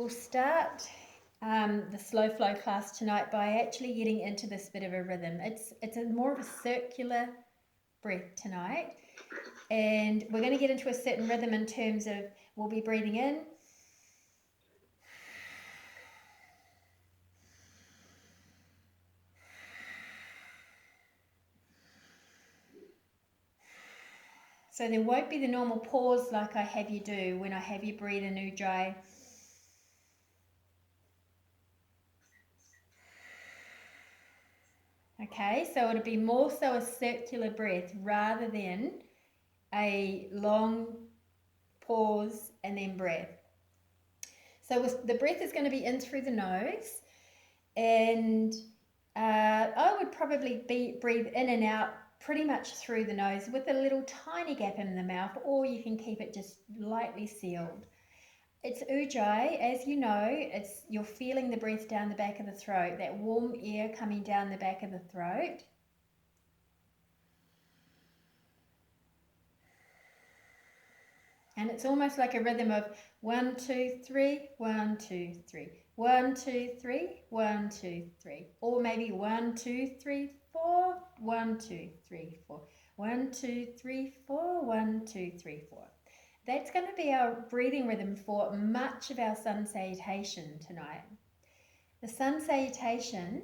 We'll start the slow flow class tonight by actually getting into this bit of a rhythm. It's more of a circular breath tonight, and we're going to get into a certain rhythm in terms of we'll be breathing in, so there won't be the normal pause like I have you do when I have you breathe in Ujjayi. Okay, so it'll be more so a circular breath rather than a long pause and then breath. So the breath is going to be in through the nose, and I would probably breathe in and out pretty much through the nose with a little tiny gap in the mouth, or you can keep it just lightly sealed. It's Ujjayi, as you know, you're feeling the breath down the back of the throat, that warm air coming down the back of the throat. And it's almost like a rhythm of 1, 2, 3, 1, 2, 3, 1, 2, 3, 1, 2, 3, or maybe 1, 2, 3, 4, 1, 2, 3, 4, 1, 2, 3, 4, 1, 2, 3, 4. That's going to be our breathing rhythm for much of our sun salutation tonight. The sun salutation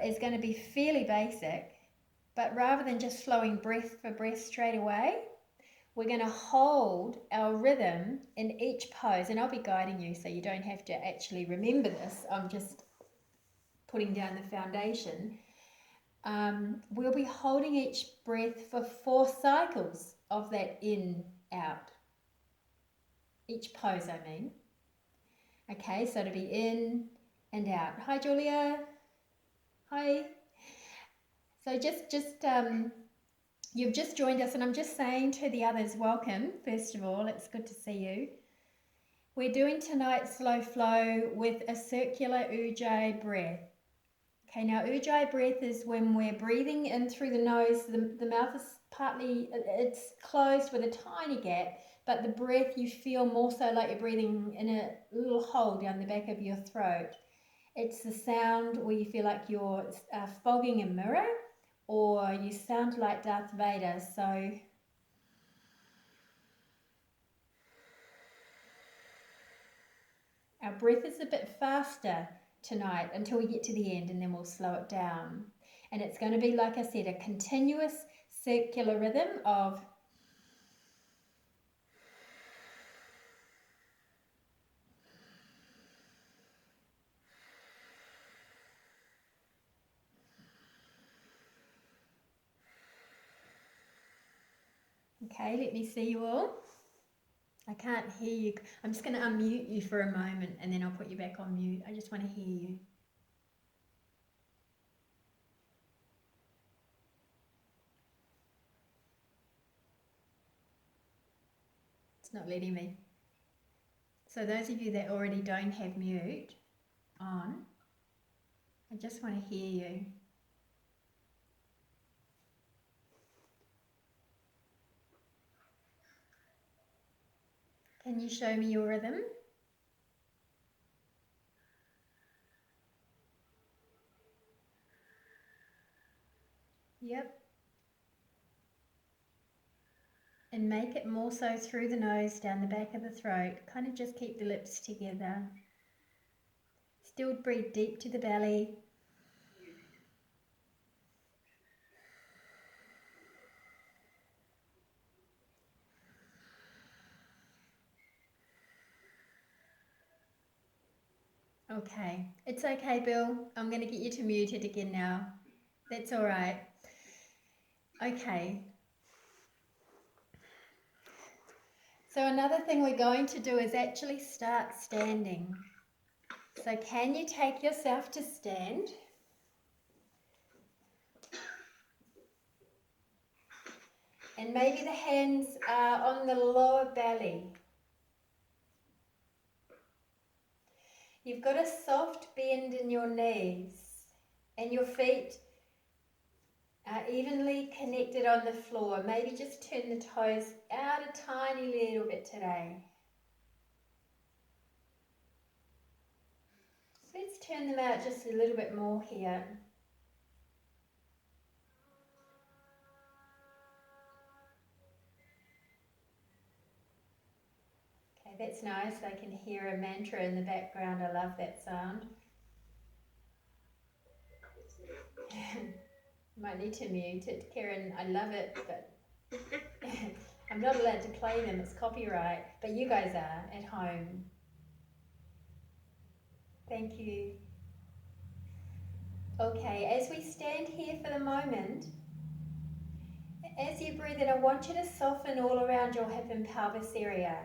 is going to be fairly basic, but rather than just flowing breath for breath straight away, we're going to hold our rhythm in each pose, and I'll be guiding you so you don't have to actually remember this. I'm just putting down the foundation. We'll be holding each breath for 4 cycles of that in, out. Each pose, I mean. Okay, so it'll be in and out. Hi, Julia. Hi. So you've just joined us, and I'm just saying to the others, welcome, first of all. It's good to see you. We're doing tonight's slow flow with a circular Ujjayi breath. Okay, now Ujjayi breath is when we're breathing in through the nose, the mouth is it's closed with a tiny gap, but the breath you feel more so like you're breathing in a little hole down the back of your throat. It's the sound where you feel like you're fogging a mirror, or you sound like Darth Vader. So our breath is a bit faster tonight until we get to the end, and then we'll slow it down. And it's going to be, like I said, a continuous circular rhythm of okay, let me see you all. I can't hear you. I'm just going to unmute you for a moment, and then I'll put you back on mute. I just want to hear you. It's not letting me. So those of you that already don't have mute on, I just want to hear you. Can you show me your rhythm? Yep. And make it more so through the nose, down the back of the throat. Kind of just keep the lips together. Still breathe deep to the belly. Okay, it's okay, Bill. I'm going to get you to mute it again now. That's all right. Okay. So another thing we're going to do is actually start standing. So can you take yourself to stand? And maybe the hands are on the lower belly. You've got a soft bend in your knees, and your feet are evenly connected on the floor. Maybe just turn the toes out a tiny little bit today. let's turn them out just a little bit more here. Okay, that's nice. I can hear a mantra in the background. I love that sound. Might need to mute it, Karen. I love it, but I'm not allowed to play them. It's copyright. But you guys are at home. Thank you. Okay, as we stand here for the moment, as you breathe in, I want you to soften all around your hip and pelvis area.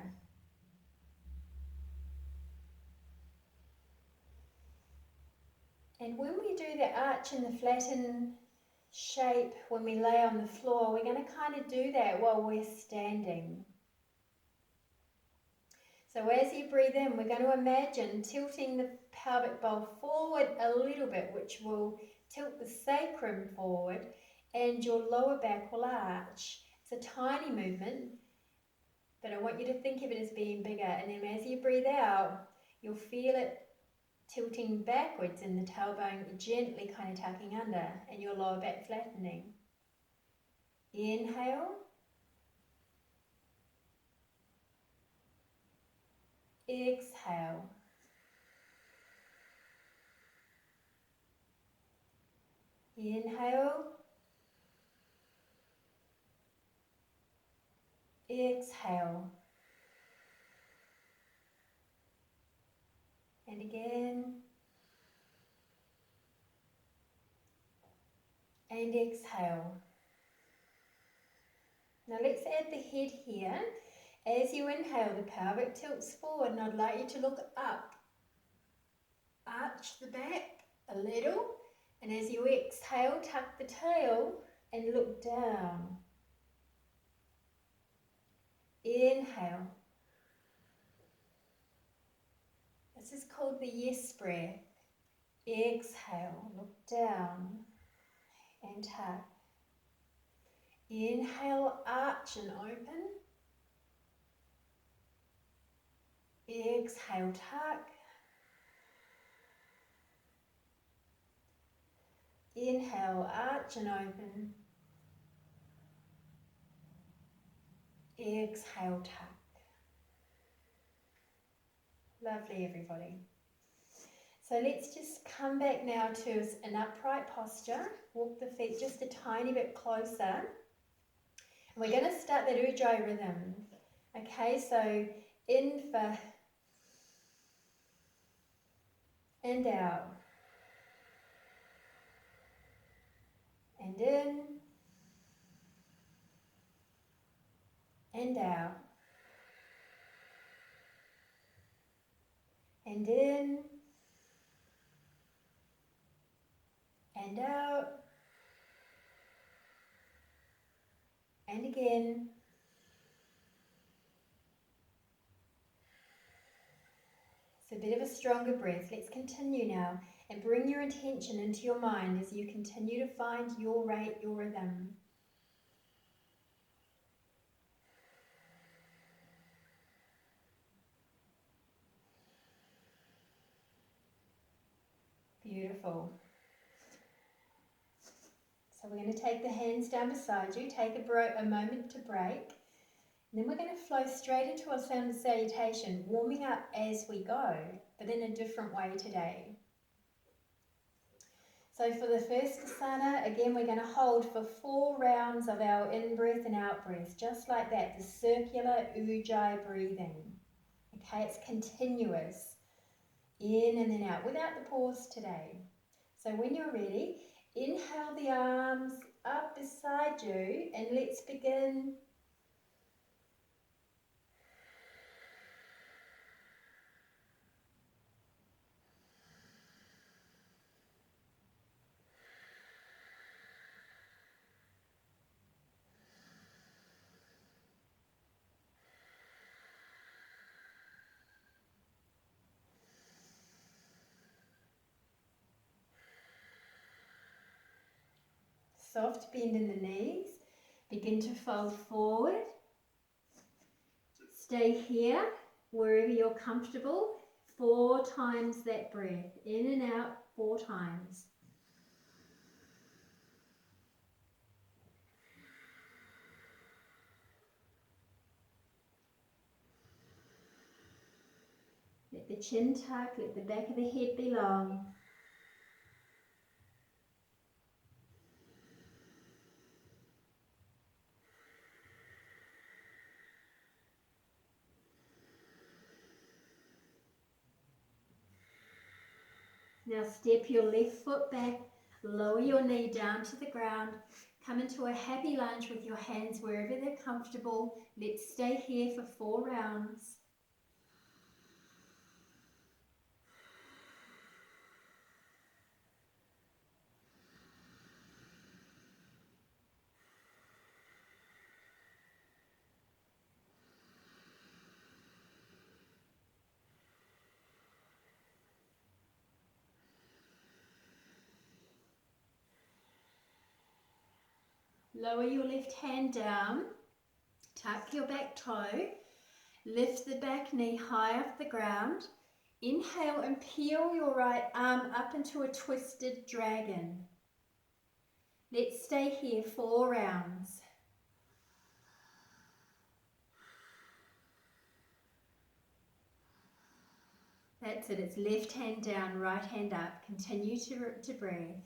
And when we do the arch and the flatten shape, when we lay on the floor, we're going to kind of do that while we're standing. So as you breathe in, we're going to imagine tilting the pelvic bowl forward a little bit, which will tilt the sacrum forward, and your lower back will arch. It's a tiny movement, but I want you to think of it as being bigger. And then as you breathe out, you'll feel it tilting backwards and the tailbone gently kind of tucking under, and your lower back flattening. Inhale. Exhale. Inhale. Exhale. And again. And exhale. Now let's add the head here. As you inhale, the pelvic tilts forward, and I'd like you to look up. Arch the back a little, and as you exhale, tuck the tail and look down. Inhale. This is called the yes breath. Exhale, look down and tuck. Inhale, arch and open. Exhale, tuck. Inhale, arch and open. Exhale, tuck. Lovely, everybody. So let's just come back now to an upright posture. Walk the feet just a tiny bit closer. And we're going to start that Ujjayi rhythm. Okay, so in for and out. And in and out. And in and out. And again. It's a bit of a stronger breath. Let's continue now and bring your intention into your mind as you continue to find your rate, your rhythm. Beautiful. So we're going to take the hands down beside you, take a moment to break. And then we're going to flow straight into our sound salutation, warming up as we go, but in a different way today. So for the first asana, again, we're going to hold for 4 rounds of our in-breath and out-breath, just like that, the circular Ujjayi breathing. Okay, it's continuous, in and then out, without the pause today. So when you're ready, inhale the arms up beside you, and let's begin. Soft bend in the knees, begin to fold forward. Stay here, wherever you're comfortable. 4 times that breath. In and out 4 times. Let the chin tuck, let the back of the head be long. Now step your left foot back, lower your knee down to the ground, come into a happy lunge with your hands wherever they're comfortable. Let's stay here for 4 rounds. Lower your left hand down, tuck your back toe, lift the back knee high off the ground. Inhale and peel your right arm up into a twisted dragon. Let's stay here 4 rounds. That's it, it's left hand down, right hand up. Continue to breathe.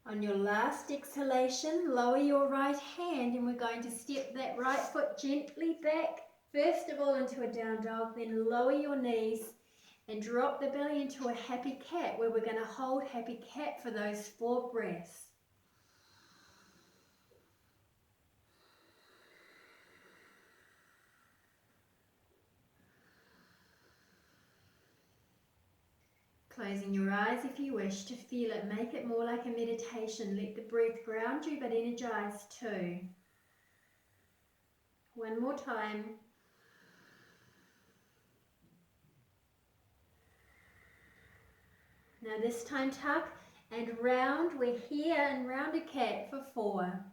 On your last exhalation, lower your right hand and we're going to step that right foot gently back, first of all into a down dog, then lower your knees and drop the belly into a happy cat, where we're going to hold happy cat for those 4 breaths. Closing your eyes if you wish to feel it. Make it more like a meditation. Let the breath ground you but energize too. One more time. Now this time tuck and round. We're here and round a cat for 4.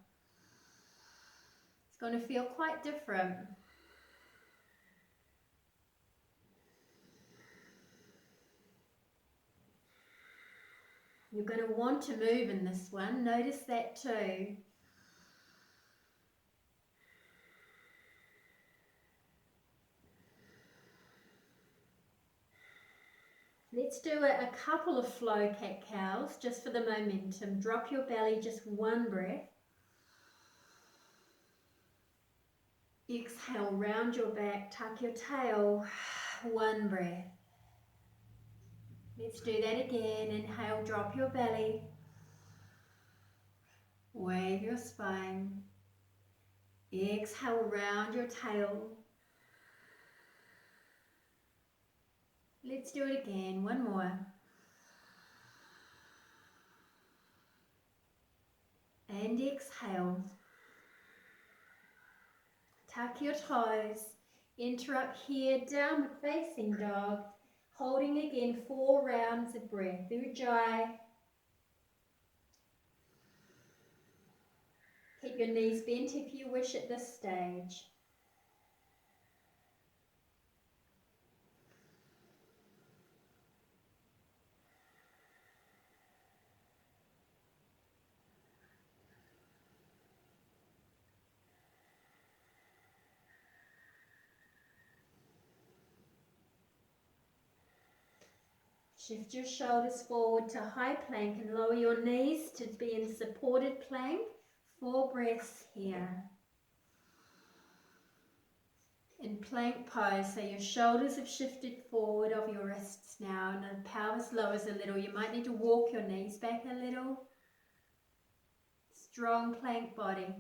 It's going to feel quite different. You're going to want to move in this one. Notice that too. Let's do a couple of flow cat-cows just for the momentum. Drop your belly, just 1 breath. Exhale, round your back, tuck your tail, 1 breath. Let's do that again. Inhale, drop your belly. Wave your spine. Exhale, round your tail. Let's do it again. 1 more. And exhale. Tuck your toes. Interrupt here, downward facing dog. Holding again 4 rounds of breath. Ujjayi. Keep your knees bent if you wish at this stage. Shift your shoulders forward to high plank and lower your knees to be in supported plank. 4 breaths here. In plank pose, so your shoulders have shifted forward of your wrists now and the pelvis lowers a little. You might need to walk your knees back a little. Strong plank body.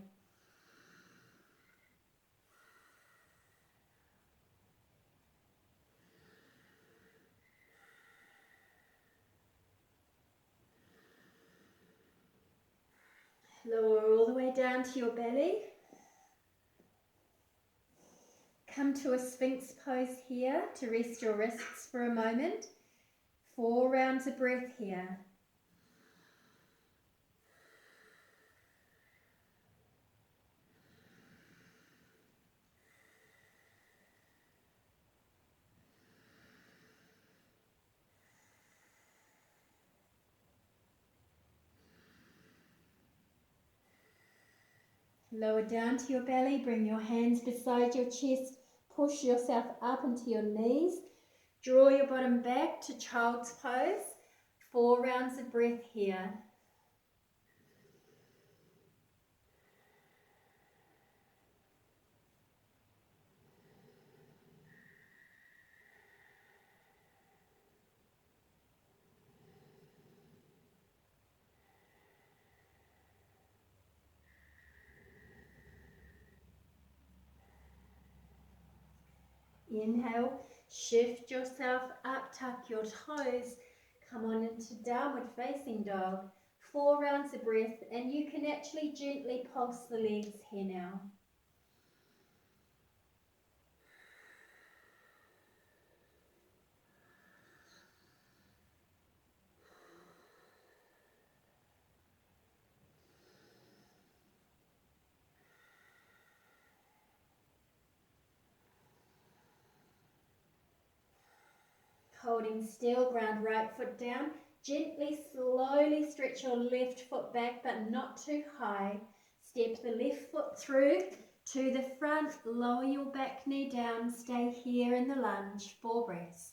Lower all the way down to your belly. Come to a Sphinx pose here to rest your wrists for a moment. 4 rounds of breath here. Lower down to your belly, bring your hands beside your chest, push yourself up into your knees, draw your bottom back to child's pose. 4 rounds of breath here. Inhale, shift yourself up, tuck your toes, come on into downward facing dog. 4 rounds of breath, and you can actually gently pulse the legs here now. Holding still, ground right foot down. Gently, slowly stretch your left foot back, but not too high. Step the left foot through to the front, lower your back knee down, stay here in the lunge, 4 breaths.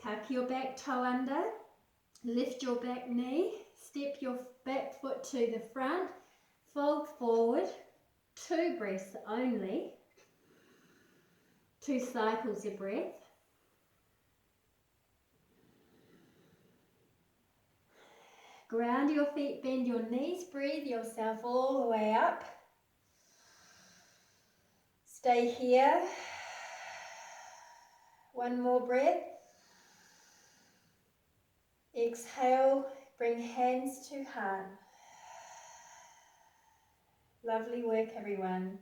Tuck your back toe under, lift your back knee, step your back foot to the front, fold forward, 2 breaths only, 2 cycles of breath. Ground your feet, bend your knees, breathe yourself all the way up. Stay here. 1 more breath. Exhale, bring hands to heart. Lovely work, everyone.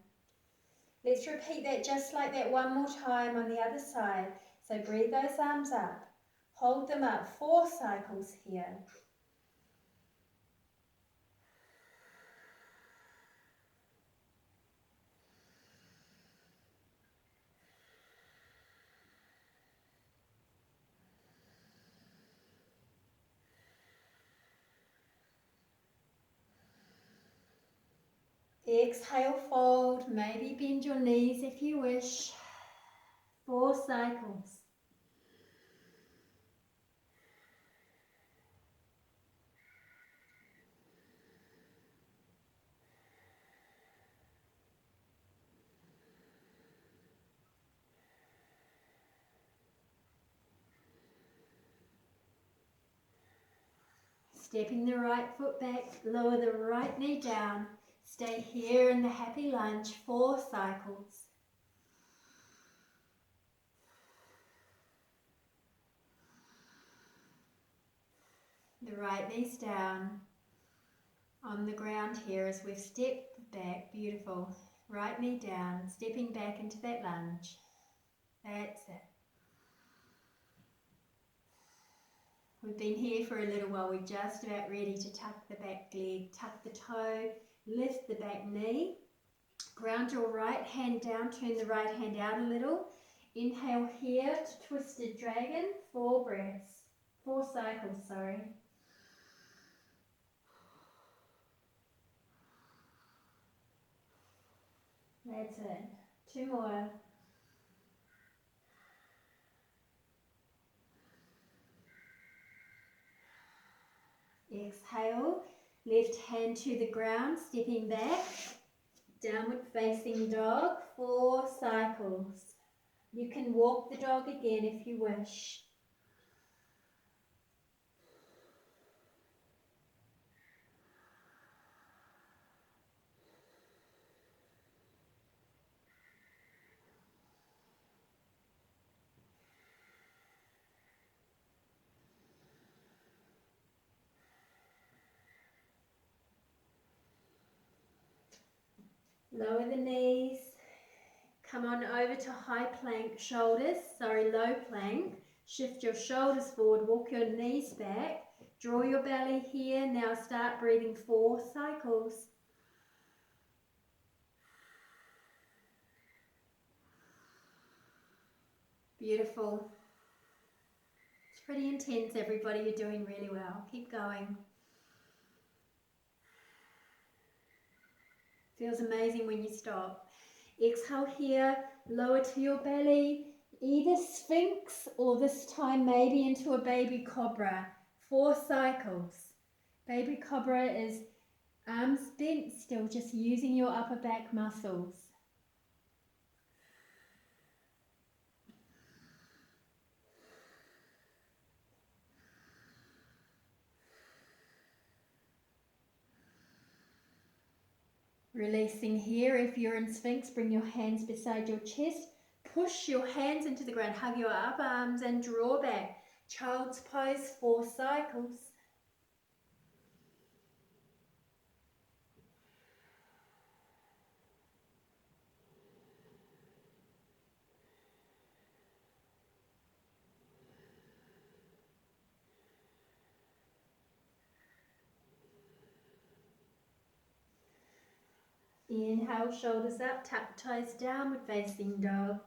Let's repeat that just like that 1 more time on the other side. So breathe those arms up. Hold them up, 4 cycles here. Exhale, fold, maybe bend your knees if you wish. 4 cycles. Stepping the right foot back, lower the right knee down. Stay here in the happy lunge, 4 cycles. The right knee's down on the ground here as we've stepped back. Beautiful. Right knee down, stepping back into that lunge. That's it. We've been here for a little while. We're just about ready to tuck the back leg, tuck the toe, lift the back knee. Ground your right hand down, turn the right hand out a little. Inhale here to twisted dragon, 4 breaths. 4 cycles, sorry. That's it. 2 more. Exhale, left hand to the ground, stepping back. Downward facing dog, 4 cycles. You can walk the dog again if you wish. Lower the knees. Come on over to high plank, low plank. Shift your shoulders forward, walk your knees back. Draw your belly here. Now start breathing 4 cycles. Beautiful. It's pretty intense, everybody. You're doing really well. Keep going. Feels amazing when you stop. Exhale here, lower to your belly, either Sphinx or this time maybe into a baby cobra. 4 cycles. Baby cobra is arms bent, still just using your upper back muscles. Releasing here. If you're in Sphinx, bring your hands beside your chest. Push your hands into the ground. Hug your upper arms and draw back. Child's pose, 4 cycles. Inhale, shoulders up, tuck toes, downward facing dog.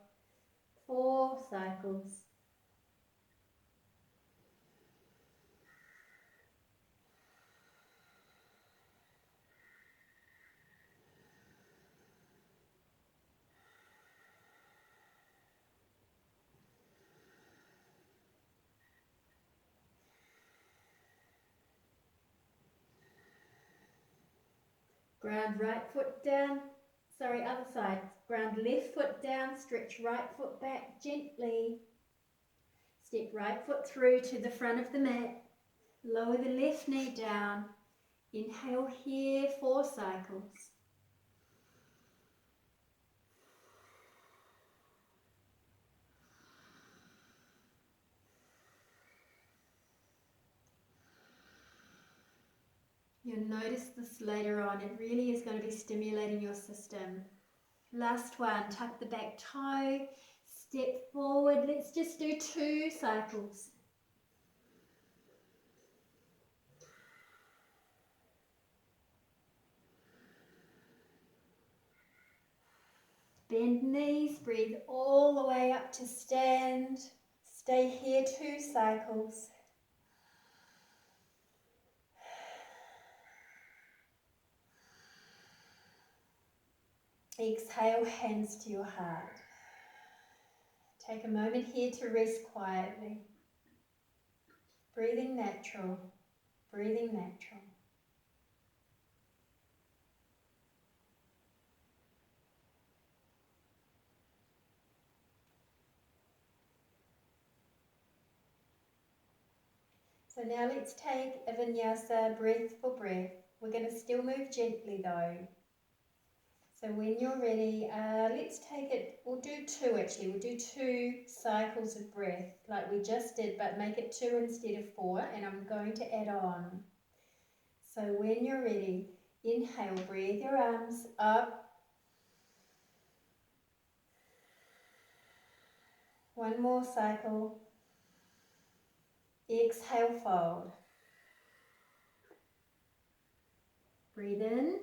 4 cycles. Ground right foot down, other side. Ground left foot down, stretch right foot back gently. Step right foot through to the front of the mat. Lower the left knee down. Inhale here, 4 cycles. You'll notice this later on. It really is going to be stimulating your system. Last one, tuck the back toe, step forward. Let's just do 2 cycles. Bend knees, breathe all the way up to stand. Stay here 2 cycles. Exhale, hands to your heart. Take a moment here to rest quietly. Breathing natural, breathing natural. So now let's take a vinyasa breath for breath. We're going to still move gently though. So when you're ready, let's take it, we'll do 2 actually. We'll do 2 cycles of breath like we just did, but make it 2 instead of 4, and I'm going to add on. So when you're ready, inhale, breathe your arms up. 1 more cycle. Exhale, fold. Breathe in,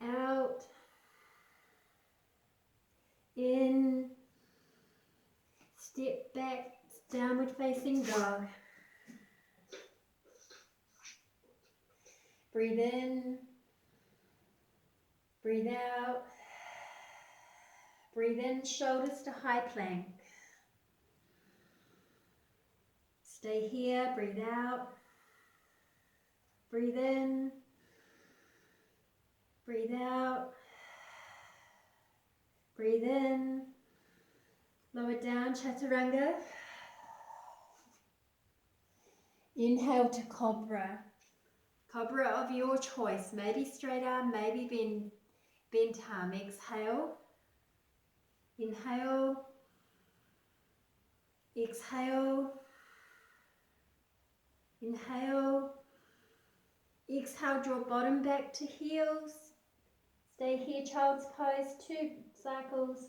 out, in, step back, downward facing dog. Breathe in, breathe out. Breathe in, shoulders to high plank. Stay here, breathe out. Breathe in, breathe out. Breathe in, lower down, chaturanga. Inhale to cobra. Cobra of your choice, maybe straight arm, maybe bent arm. Exhale, inhale, exhale, inhale, exhale, draw bottom back to heels. Stay here, child's pose, 2 cycles.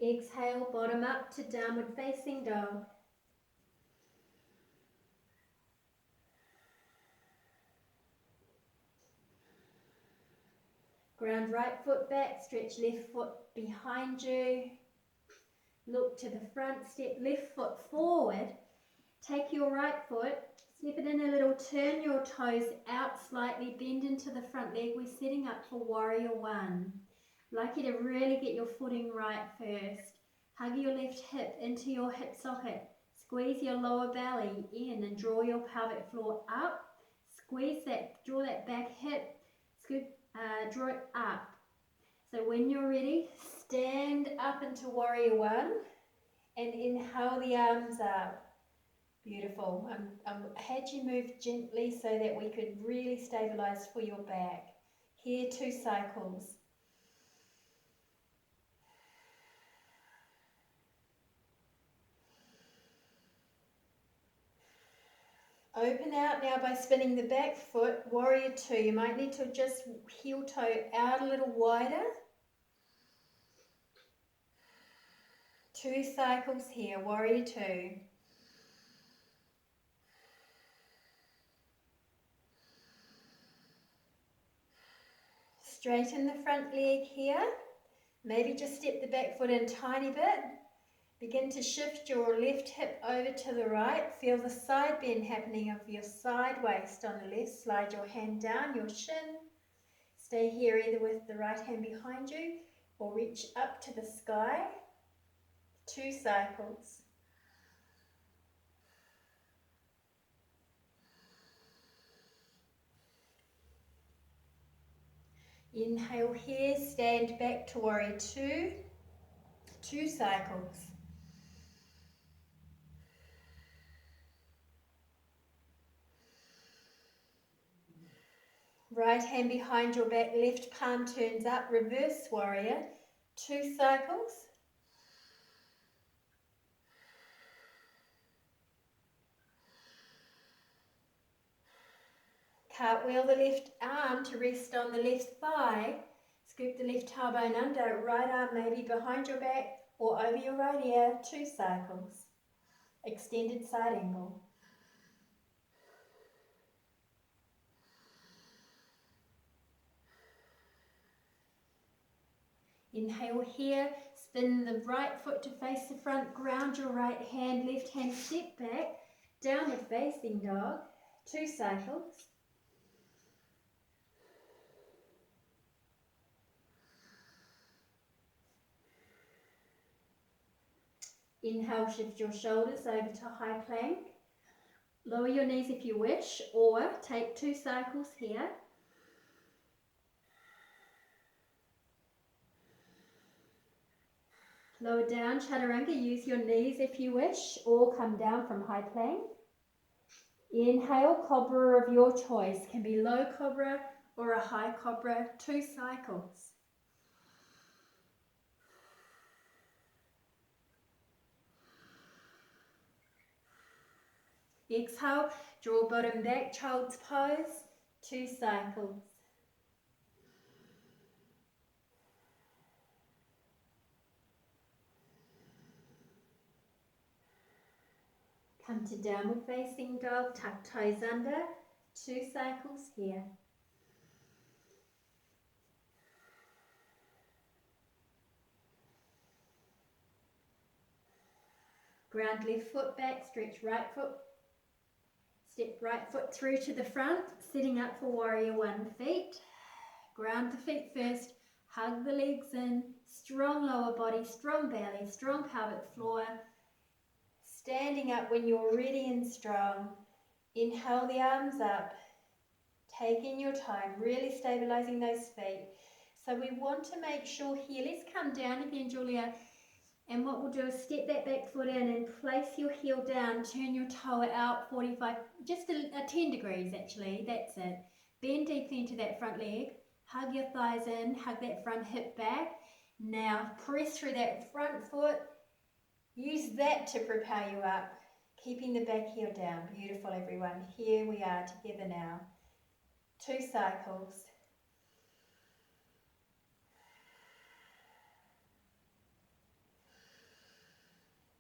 Exhale, bottom up to downward facing dog. Ground right foot back, stretch left foot behind you. Look to the front, step left foot forward. Take your right foot, step it in a little, turn your toes out slightly, bend into the front leg. We're setting up for warrior one. I'd like you to really get your footing right first. Hug your left hip into your hip socket. Squeeze your lower belly in and draw your pelvic floor up. Squeeze that, draw that back hip, draw it up. So when you're ready, stand up into warrior one and inhale the arms up. Beautiful. I had you move gently so that we could really stabilize for your back. Here, 2 cycles. Open out now by spinning the back foot, warrior two. You might need to just heel toe out a little wider. 2 cycles here, warrior two. Straighten the front leg here. Maybe just step the back foot in a tiny bit. Begin to shift your left hip over to the right. Feel the side bend happening of your side waist on the left. Slide your hand down your shin. Stay here either with the right hand behind you or reach up to the sky. 2 cycles. Inhale here, stand back to warrior two. 2 cycles. Right hand behind your back, left palm turns up, reverse warrior. 2 cycles. Cartwheel the left arm to rest on the left thigh. Scoop the left tailbone under, right arm maybe behind your back or over your right ear. 2 cycles. Extended side angle. Inhale here, spin the right foot to face the front, ground your right hand, left hand step back, downward facing dog. 2 cycles. Inhale, shift your shoulders over to high plank. Lower your knees if you wish, or take 2 cycles here. Lower down, chaturanga, use your knees if you wish, or come down from high plank. Inhale, cobra of your choice. Can be low cobra or a high cobra. 2 cycles. Exhale, draw bottom back, child's pose. 2 cycles. Come to downward facing dog, tuck toes under. 2 cycles here. Ground left foot back, stretch right foot. Step right foot through to the front, setting up for warrior one feet. Ground the feet first, hug the legs in, strong lower body, strong belly, strong pelvic floor. Standing up when you're ready and strong. Inhale the arms up, taking your time, really stabilizing those feet. So we want to make sure here, let's come down again, Julia. And what we'll do is step that back foot in and place your heel down, turn your toe out 45, just a 10 degrees actually, that's it. Bend deeply into that front leg, hug your thighs in, hug that front hip back. Now press through that front foot, use that to propel you up, keeping the back heel down. Beautiful everyone, here we are together now. 2 cycles.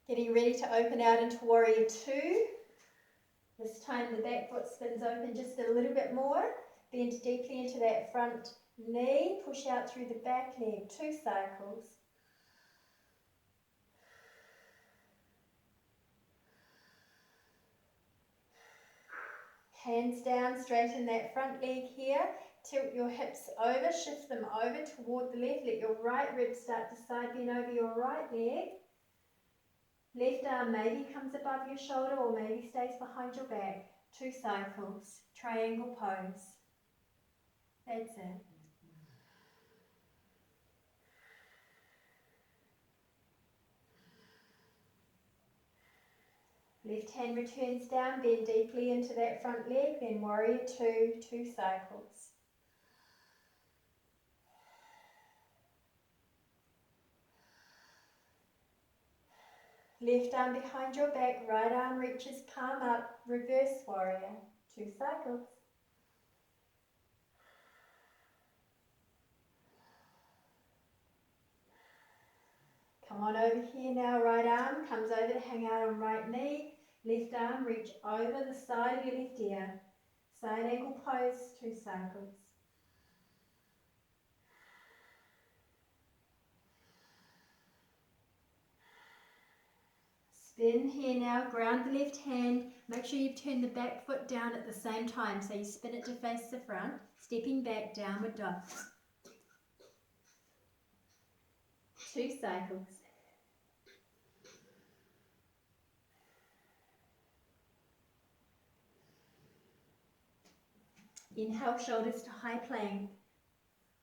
Getting ready to open out into Warrior Two. This time the back foot spins open just a little bit more. Bend deeply into that front knee. Push out through the back leg. 2 cycles. Hands down, straighten that front leg here. Tilt your hips over, shift them over toward the left. Let your right ribs start to side bend over your right leg. Left arm maybe comes above your shoulder or maybe stays behind your back. 2 cycles. Triangle pose. That's it. Left hand returns down, bend deeply into that front leg, then Warrior Two, 2 cycles. Left arm behind your back, right arm reaches palm up, reverse warrior, 2 cycles. Come on over here now, right arm comes over to hang out on right knee, left arm reach over the side of your left ear. Side angle pose, 2 cycles. Spin here now, ground the left hand, make sure you turn the back foot down at the same time, so you spin it to face the front, stepping back, downward dog. 2 cycles. Inhale, shoulders to high plank.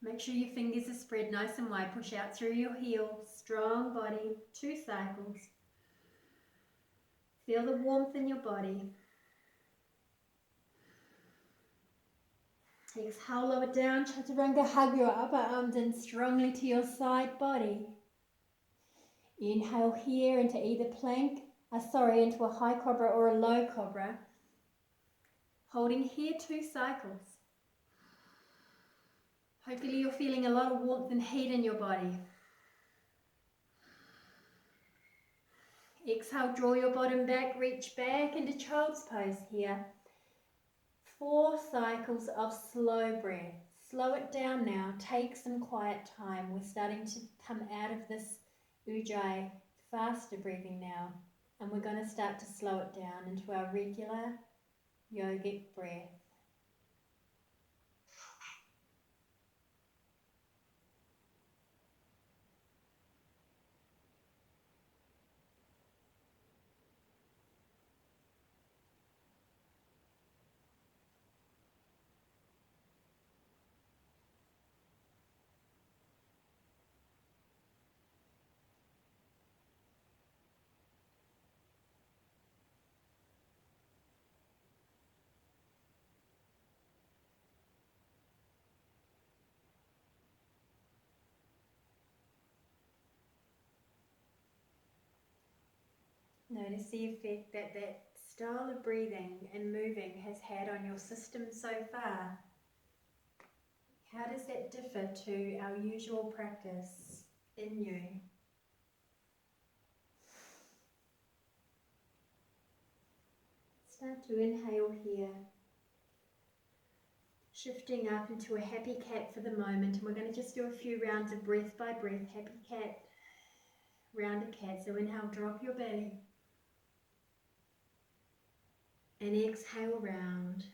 Make sure your fingers are spread nice and wide, push out through your heels, strong body, 2 cycles. Feel the warmth in your body. Exhale, lower down, chaturanga, hug your upper arms in strongly to your side body. Inhale here into either plank, into a high cobra or a low cobra. Holding here 2 cycles. Hopefully you're feeling a lot of warmth and heat in your body. Exhale, draw your bottom back, reach back into child's pose here. 4 cycles of slow breath. Slow it down now, take some quiet time. We're starting to come out of this Ujjayi, faster breathing now. And we're going to start to slow it down into our regular yogic breath. Notice the effect that that style of breathing and moving has had on your system so far. How does that differ to our usual practice in you? Start to inhale here. Shifting up into a happy cat for the moment, and we're going to just do a few rounds of breath by breath. Happy cat, rounded cat. So inhale, drop your belly. And exhale, round.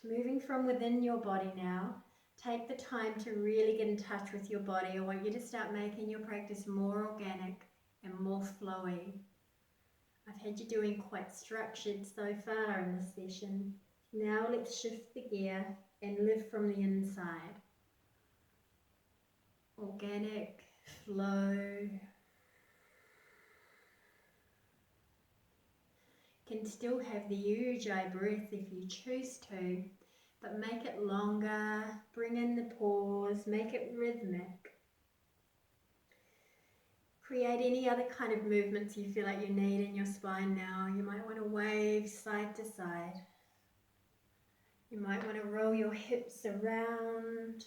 Moving from within your body now, take the time to really get in touch with your body. I want you to start making your practice more organic and more flowy. I've had you doing quite structured so far in this session. Now let's shift the gear and live from the inside. Organic, flow. Can still have the Ujjayi breath if you choose to, but make it longer, bring in the pause, make it rhythmic. Create any other kind of movements you feel like you need in your spine now. You might want to wave side to side. You might want to roll your hips around.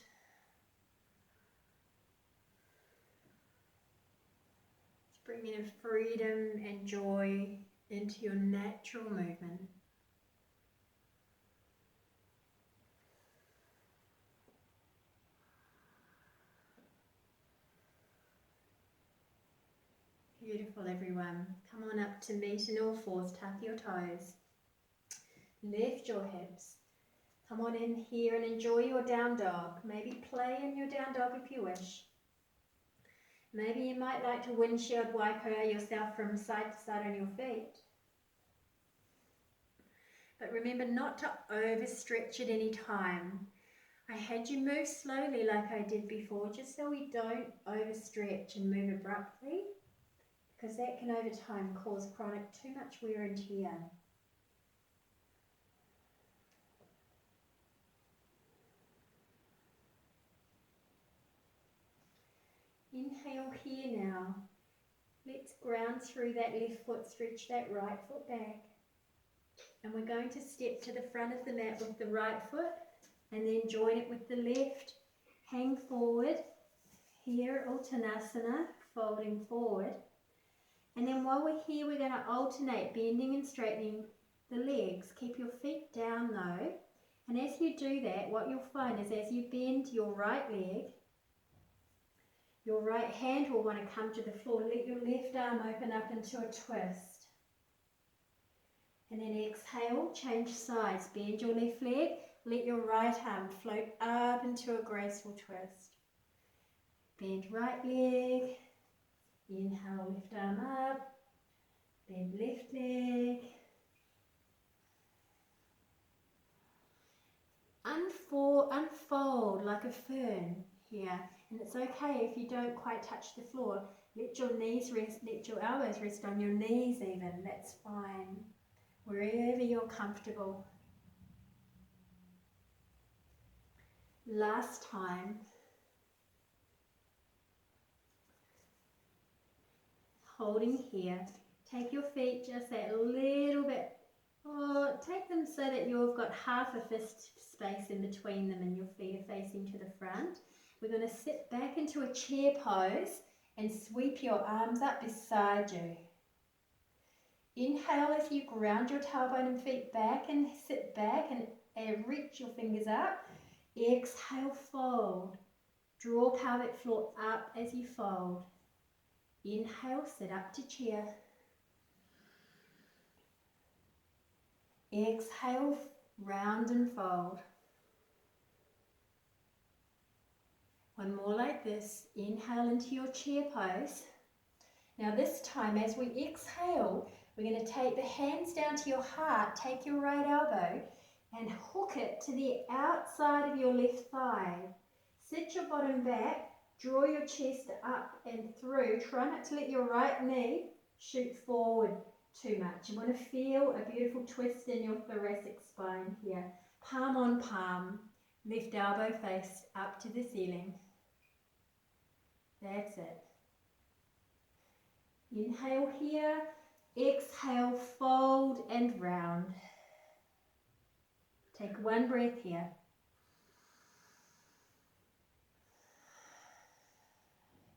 Bringing in freedom and joy into your natural movement. Beautiful, everyone. Come on up to meet in all fours. Tuck your toes. Lift your hips. Come on in here and enjoy your down dog. Maybe play in your down dog if you wish. Maybe you might like to windshield wiper yourself from side to side on your feet. But remember not to overstretch at any time. I had you move slowly like I did before, just so we don't overstretch and move abruptly, because that can over time cause chronic too much wear and tear. Inhale here now. Let's ground through that left foot, stretch that right foot back. And we're going to step to the front of the mat with the right foot and then join it with the left. Hang forward. Here, Uttanasana, folding forward. And then while we're here, we're going to alternate bending and straightening the legs. Keep your feet down though. And as you do that, what you'll find is as you bend your right leg, your right hand will want to come to the floor. Let your left arm open up into a twist. And then exhale, change sides. Bend your left leg. Let your right arm float up into a graceful twist. Bend right leg. Inhale, left arm up. Bend left leg. Unfold like a fern here. And it's okay if you don't quite touch the floor. Let your knees rest, let your elbows rest on your knees even. That's fine. Wherever you're comfortable. Last time. Holding here. Take your feet just that little bit. Or take them so that you've got half a fist space in between them and your feet are facing to the front. We're going to sit back into a chair pose and sweep your arms up beside you. Inhale if you ground your tailbone and feet back and sit back and reach your fingers up. Exhale, fold. Draw pelvic floor up as you fold. Inhale, sit up to chair. Exhale, round and fold. One more like this. Inhale into your chair pose. Now this time as we exhale, we're going to take the hands down to your heart, take your right elbow and hook it to the outside of your left thigh. Sit your bottom back, draw your chest up and through. Try not to let your right knee shoot forward too much. You want to feel a beautiful twist in your thoracic spine here. Palm on palm, left elbow face up to the ceiling. That's it. Inhale here, exhale, fold and round. Take one breath here.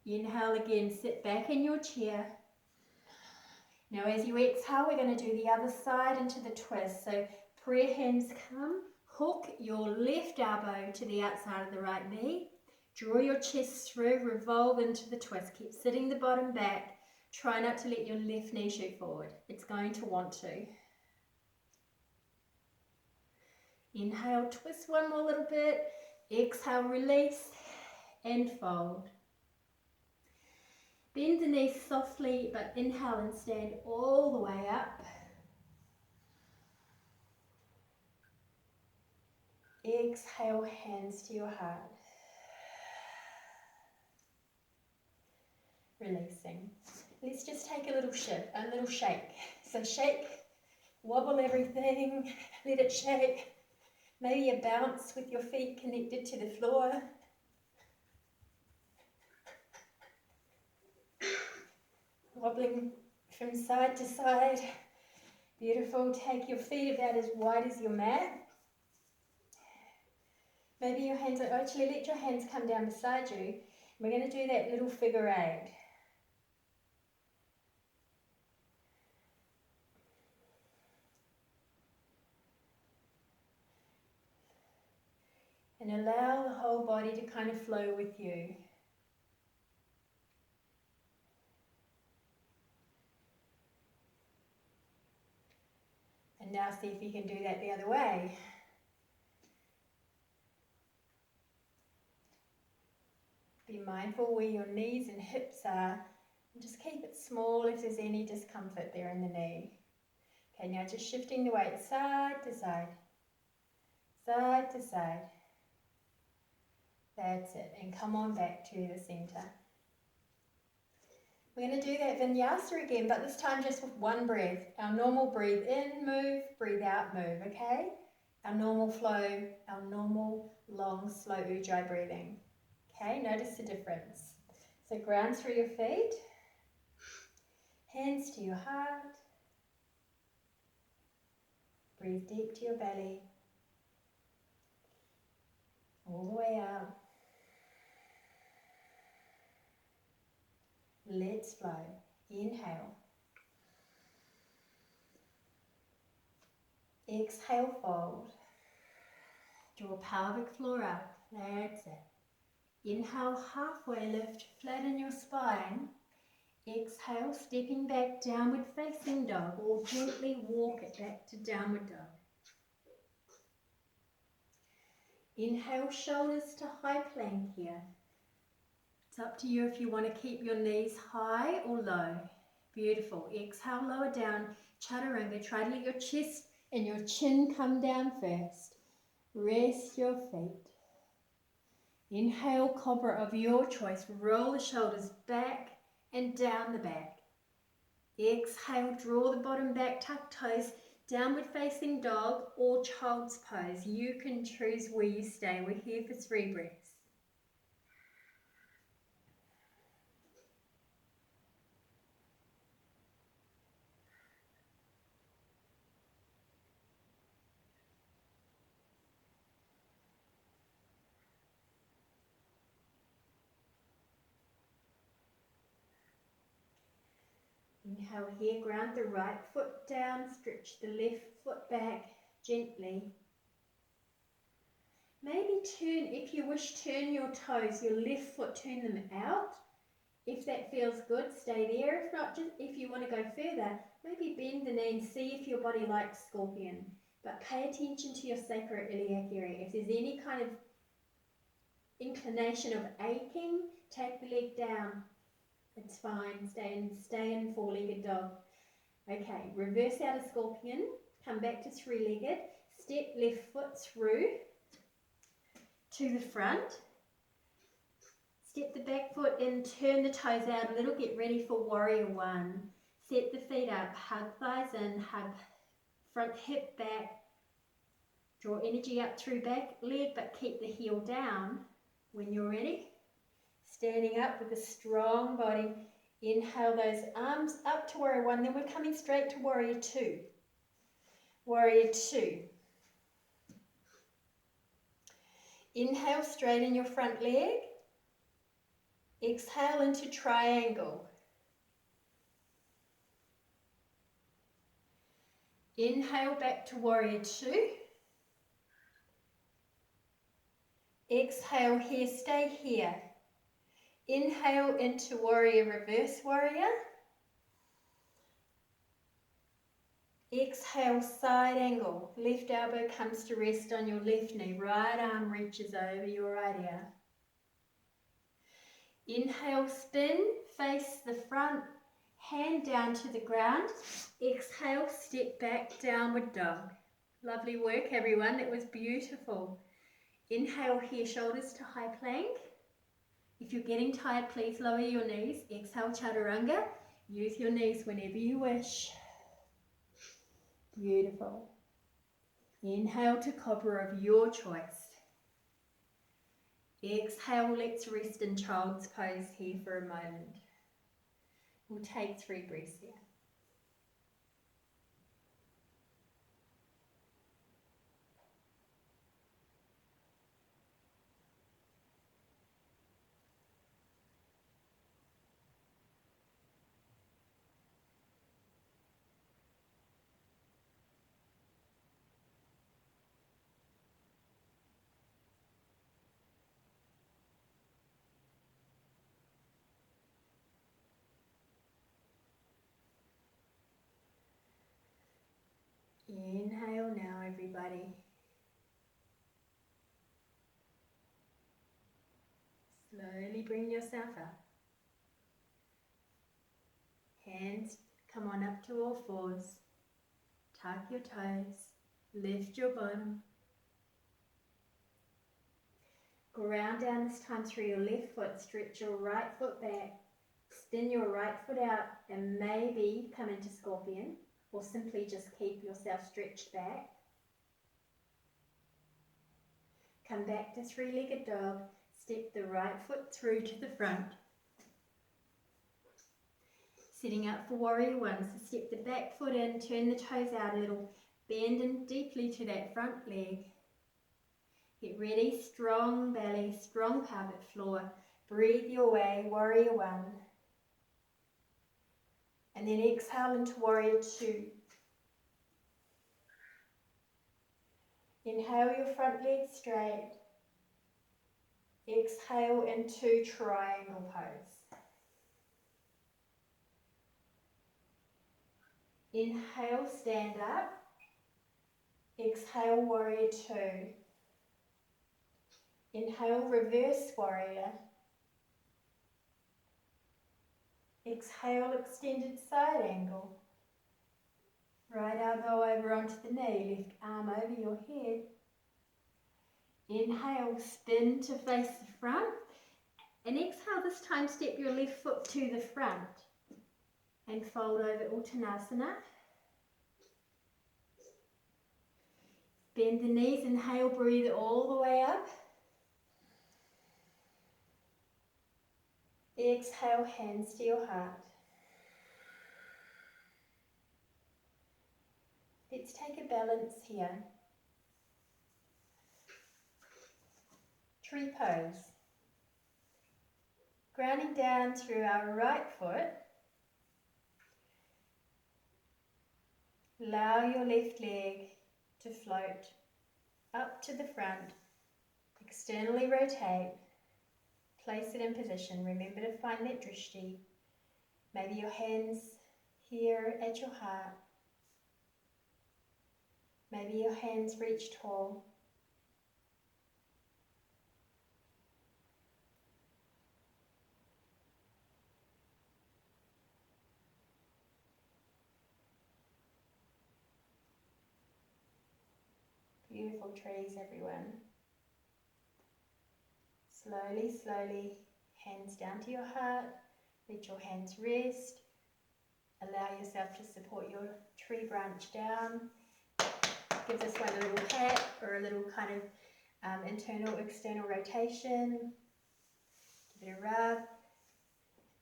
Inhale again, sit back in your chair. Now as you exhale, we're going to do the other side into the twist. So prayer hands come, hook your left elbow to the outside of the right knee. Draw your chest through, revolve into the twist. Keep sitting the bottom back. Try not to let your left knee shoot forward. It's going to want to. Inhale, twist one more little bit. Exhale, release and fold. Bend the knees softly, but inhale and stand all the way up. Exhale, hands to your heart. Releasing. Let's just take a little shift, a little shake. So shake, wobble everything, let it shake. Maybe a bounce with your feet connected to the floor. Wobbling from side to side. Beautiful. Take your feet about as wide as your mat. Maybe your hands, actually let your hands come down beside you. We're going to do that little figure eight. and allow the whole body to kind of flow with you. And now see if you can do that the other way. Be mindful where your knees and hips are, and just keep it small if there's any discomfort there in the knee. Okay, now just shifting the weight side to side, side to side. That's it, and come on back to the center. We're going to do that vinyasa again, but this time just with one breath. Our normal breathe in, move, breathe out, move, okay? Our normal flow, our normal long, slow Ujjayi breathing. Okay, notice the difference. So ground through your feet, hands to your heart, breathe deep to your belly, all the way out. Let's flow. Inhale. Exhale, fold. Draw pelvic floor up. That's it. Inhale, halfway lift, flatten your spine. Exhale, stepping back, downward facing dog, or gently walk it back to downward dog. Inhale, shoulders to high plank here. It's up to you if you want to keep your knees high or low. Beautiful. Exhale, lower down, chaturanga. Try to let your chest and your chin come down first. Rest your feet. Inhale, cobra of your choice. Roll the shoulders back and down the back. Exhale, draw the bottom back, tuck toes, downward facing dog or child's pose. You can choose where you stay. We're here for 3 breaths. Inhale here, ground the right foot down, stretch the left foot back gently. Maybe turn, if you wish, turn your toes, your left foot, turn them out. If that feels good, stay there. If not, just if you want to go further, maybe bend the knee and see if your body likes scorpion. But pay attention to your sacroiliac area. If there's any kind of inclination of aching, take the leg down. It's fine. Stay in 4-legged dog. Okay, reverse out of scorpion. Come back to 3-legged. Step left foot through to the front. Step the back foot in, turn the toes out a little. Get ready for warrior 1. Set the feet up. Hug thighs in. Hug front hip back. Draw energy up through back leg, but keep the heel down. When you're ready, standing up with a strong body. Inhale those arms up to warrior 1. Then we're coming straight to warrior 2. Warrior 2. Inhale, straighten your front leg. Exhale into triangle. Inhale back to warrior 2. Exhale here, stay here. Inhale into warrior, reverse warrior. Exhale, side angle. Left elbow comes to rest on your left knee. Right arm reaches over your right ear. Inhale, spin, face the front, hand down to the ground. Exhale, step back, downward dog. Lovely work, everyone. That was beautiful. Inhale here, shoulders to high plank. If you're getting tired, please lower your knees. Exhale, chaturanga. Use your knees whenever you wish. Beautiful. Inhale to cobra of your choice. Exhale, let's rest in child's pose here for a moment. We'll take 3 breaths here. Inhale now, everybody. Slowly bring yourself up. Hands come on up to all fours. Tuck your toes. Lift your bottom. Ground down this time through your left foot. Stretch your right foot back. Spin your right foot out and maybe come into scorpion, or simply just keep yourself stretched back. Come back to three-legged dog. Step the right foot through to the front. Setting up for warrior one. So step the back foot in, turn the toes out a little, bend in deeply to that front leg. Get ready, strong belly, strong pelvic floor. Breathe your way, warrior one. And then exhale into warrior two. Inhale your front leg straight. Exhale into triangle pose. Inhale, stand up. Exhale, warrior two. Inhale, reverse warrior. Exhale, extended side angle. Right elbow over onto the knee, left arm over your head. Inhale, spin to face the front. And exhale, this time step your left foot to the front. And fold over Uttanasana. Bend the knees, inhale, breathe all the way up. Exhale, hands to your heart. Let's take a balance here. Tree pose. Grounding down through our right foot. Allow your left leg to float up to the front. Externally rotate. Place it in position. Remember to find that drishti. Maybe your hands here at your heart. Maybe your hands reach tall. Beautiful trees, everyone. Slowly, slowly, hands down to your heart. Let your hands rest. Allow yourself to support your tree branch down. Give this one a little pat or a little kind of internal, external rotation. Give it a rub.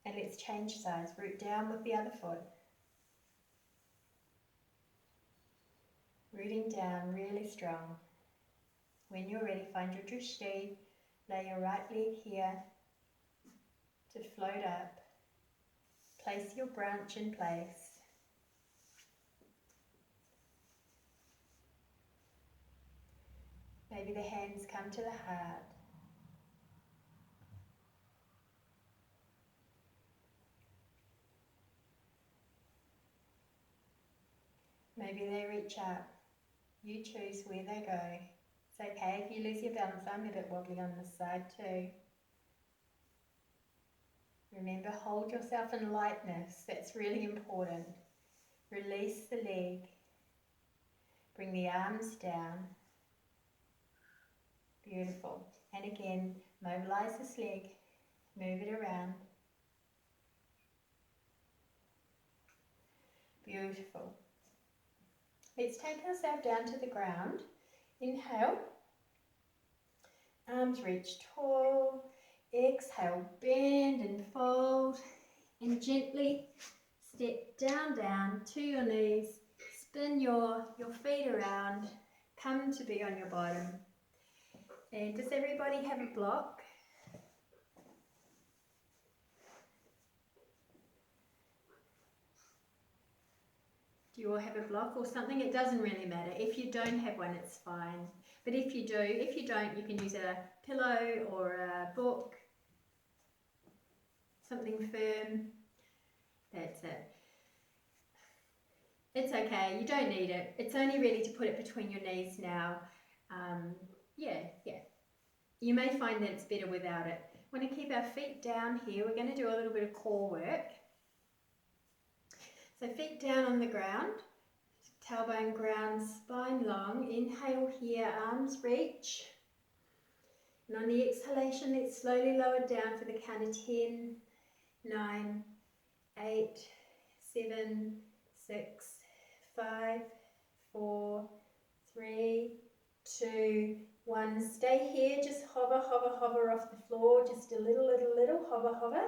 And let's change sides. Root down with the other foot. Rooting down really strong. When you're ready, find your drishti. Lay your right leg here to float up. Place your branch in place. Maybe the hands come to the heart. Maybe they reach up. You choose where they go. It's okay if you lose your balance. I'm a bit wobbly on this side too. Remember, hold yourself in lightness. That's really important. Release the leg. Bring the arms down. Beautiful. And again, mobilize this leg. Move it around. Beautiful. Let's take ourselves down to the ground. Inhale. Arms reach tall. Exhale, bend and fold. And gently step down, down to your knees. Spin your feet around. Come to be on your bottom. And does everybody have a block? Do you all have a block or something? It doesn't really matter. If you don't have one, it's fine. But if you do, if you don't, you can use a pillow or a book. Something firm. That's it. It's okay, you don't need it. It's only really to put it between your knees now. Yeah, yeah. You may find that it's better without it. We're going to keep our feet down here. We're going to do a little bit of core work. So feet down on the ground, tailbone ground, spine long. Inhale here, arms reach. And on the exhalation, let's slowly lower down for the count of 10, 9, 8, 7, 6, 5, 4, 3, 2, 1. Stay here, just hover, hover, hover off the floor, just a little, little, little, hover, hover.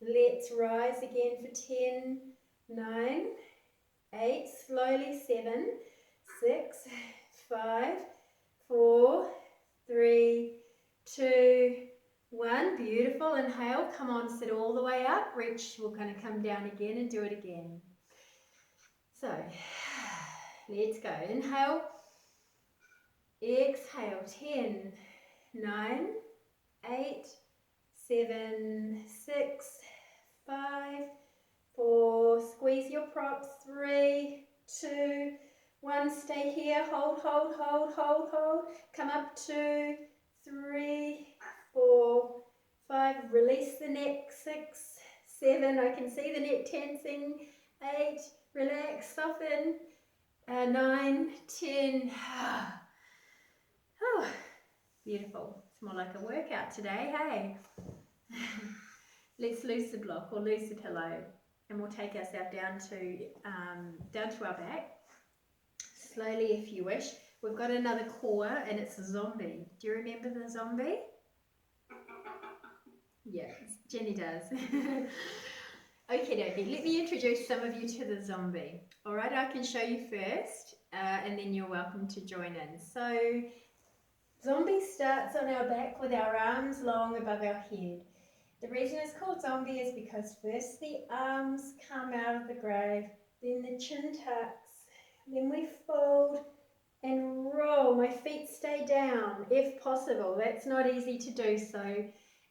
Let's rise again for 10, 9, 8, slowly 7, 6, 5, 4, 3, 2, 1. Beautiful. Inhale, come on, sit all the way up, reach. We're going to come down again and do it again. So let's go. Inhale, exhale. 10, 9, 8, 7, 6, 5, 4. Squeeze your props. 3, 2, 1. Stay here. Hold, hold, hold, hold, hold. Come up. 2, 3, 4, 5. Release the neck. 6, 7. I can see the neck tensing. 8. Relax. Soften. 9, 10. Oh, beautiful. It's more like a workout today, hey? Let's loose the block or loose the pillow, and we'll take ourselves down to our back. Slowly, if you wish. We've got another core, and it's a zombie. Do you remember the zombie? Yeah, Jenny does. Okay, let me introduce some of you to the zombie. All right, I can show you first, and then you're welcome to join in. So, zombie starts on our back with our arms long above our head. The reason it's called zombie is because first the arms come out of the grave, then the chin tucks, then we fold and roll. My feet stay down if possible. That's not easy to do, so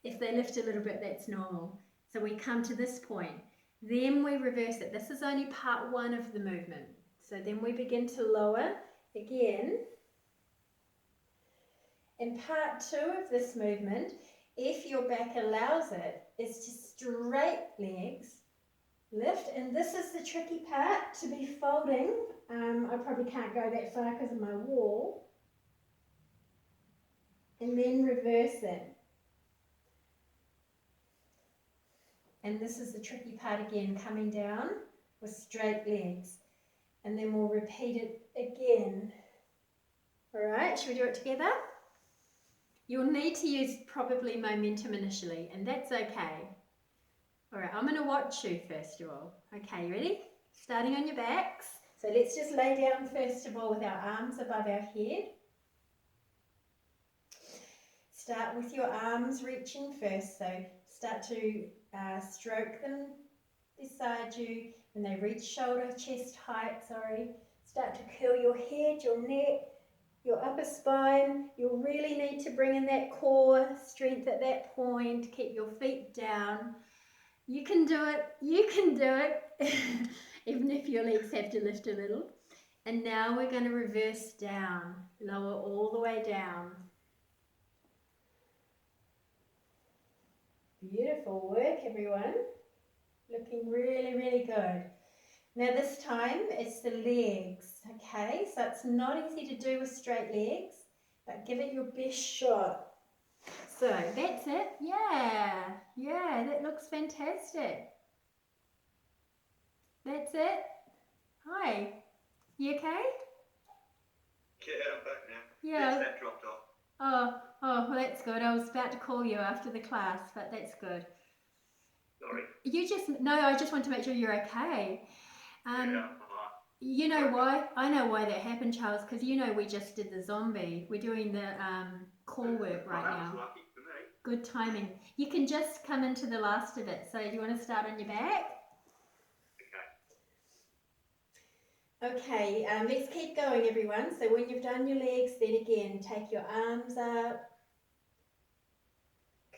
if they lift a little bit, that's normal. So we come to this point. Then we reverse it. This is only part one of the movement. So then we begin to lower again. In part two of this movement, if your back allows it, is to straight legs, lift, and this is the tricky part, to be folding. I probably can't go that far because of my wall. And then reverse it. And this is the tricky part again, coming down with straight legs. And then we'll repeat it again. All right, should we do it together? You'll need to use probably momentum initially, and that's okay. All right, I'm going to watch you first of all. Okay, ready? Starting on your backs. So let's just lay down first of all with our arms above our head. Start with your arms reaching first, so start to stroke them beside you. When they reach shoulder, chest height, start to curl your head, your neck, your upper spine. You'll really need to bring in that core strength at that point. Keep your feet down. You can do it. You can do it. Even if your legs have to lift a little. And now we're going to reverse down. Lower all the way down. Beautiful work, everyone. Looking really, really good. Now this time it's the legs, okay? So it's not easy to do with straight legs, but give it your best shot. So that's it. Yeah, that looks fantastic. That's it. Hi, you okay? Yeah, I'm back now. Yeah. That dropped off. Oh, well, that's good. I was about to call you after the class, but that's good. Sorry. I just want to make sure you're okay. Yeah. You know why? I know why that happened, Charles, because you know we just did the zombie. We're doing the core work right now. That was lucky for me. Good timing. You can just come into the last of it. So do you want to start on your back? Okay, let's keep going, everyone. So when you've done your legs, then again, take your arms up,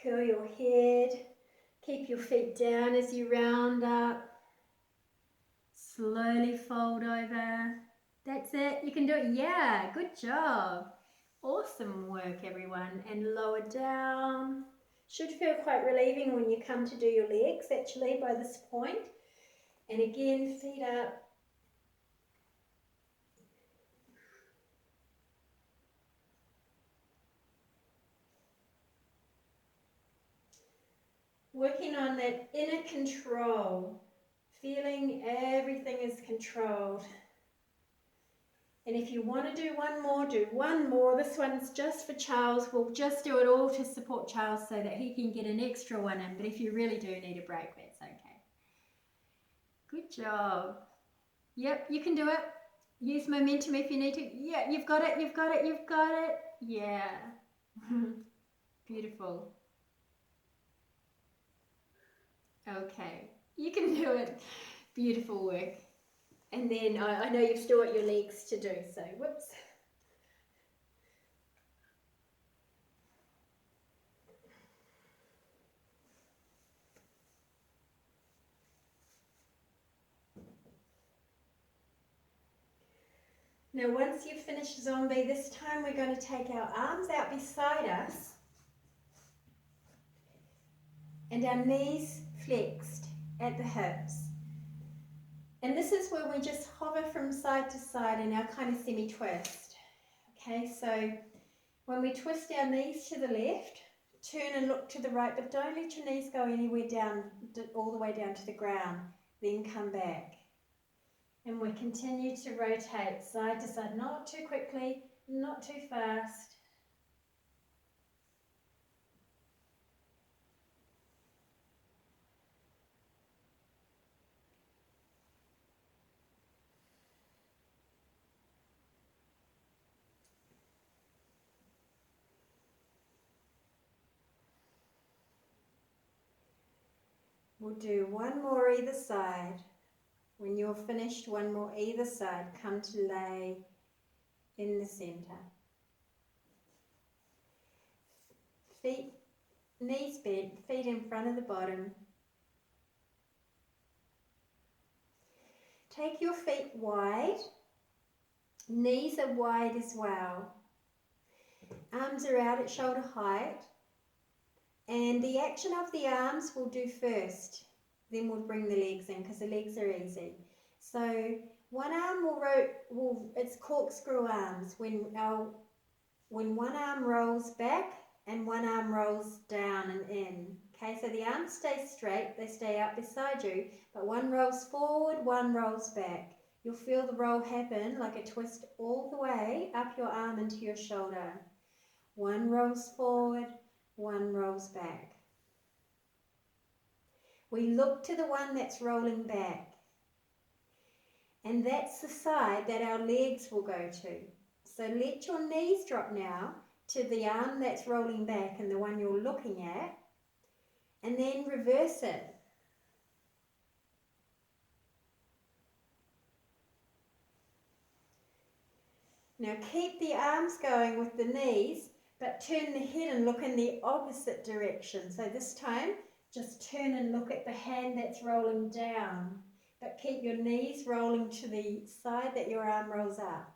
curl your head, keep your feet down as you round up. Slowly fold over. That's it. You can do it. Yeah, good job. Awesome work, everyone. And lower down. Should feel quite relieving when you come to do your legs, actually, by this point. And again, feet up. Working on that inner control. Feeling everything is controlled. And if you want to do one more, do one more. This one's just for Charles. We'll just do it all to support Charles so that he can get an extra one in. But if you really do need a break, that's okay. Good job. Yep, you can do it. Use momentum if you need to. Yeah, you've got it, you've got it, you've got it. Yeah. Beautiful. Okay, you can do it. Beautiful work. And then I know you've still got your legs to do, so whoops. Now once you've finished zombie, this time we're going to take our arms out beside us and our knees flexed at the hips. And this is where we just hover from side to side in our kind of semi-twist. Okay, so when we twist our knees to the left, turn and look to the right, but don't let your knees go anywhere down, all the way down to the ground. Then come back. And we continue to rotate side to side, not too quickly, not too fast. We'll do one more either side. When you're finished, one more either side. Come to lay in the center. Feet, knees bent, feet in front of the bottom. Take your feet wide. Knees are wide as well. Arms are out at shoulder height. And the action of the arms we'll do first. Then we'll bring the legs in because the legs are easy. So one arm it's corkscrew arms. When one arm rolls back and one arm rolls down and in. Okay, so the arms stay straight, they stay up beside you, but one rolls forward, one rolls back. You'll feel the roll happen like a twist all the way up your arm into your shoulder. One rolls forward, one rolls back. We look to the one that's rolling back. And that's the side that our legs will go to. So let your knees drop now to the arm that's rolling back and the one you're looking at. And then reverse it. Now keep the arms going with the knees, but turn the head and look in the opposite direction. So this time, just turn and look at the hand that's rolling down, but keep your knees rolling to the side that your arm rolls up.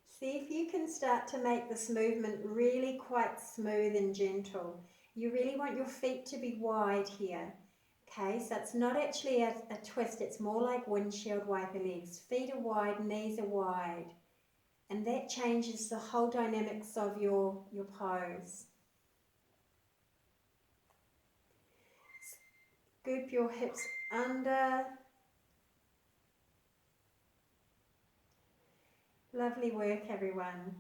See if you can start to make this movement really quite smooth and gentle. You really want your feet to be wide here. Okay, so it's not actually a twist, it's more like windshield wiper legs. Feet are wide, knees are wide. And that changes the whole dynamics of your pose. Scoop your hips under. Lovely work, everyone.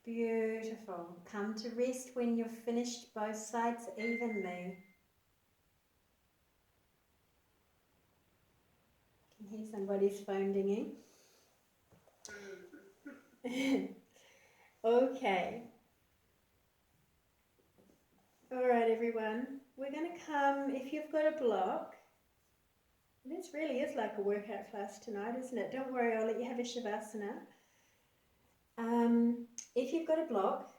Beautiful. Come to rest when you've finished both sides evenly. I can hear somebody's phone dinging. Okay. All right, everyone. We're going to come, if you've got a block, this really is like a workout class tonight, isn't it? Don't worry, I'll let you have a Shavasana. If you've got a block,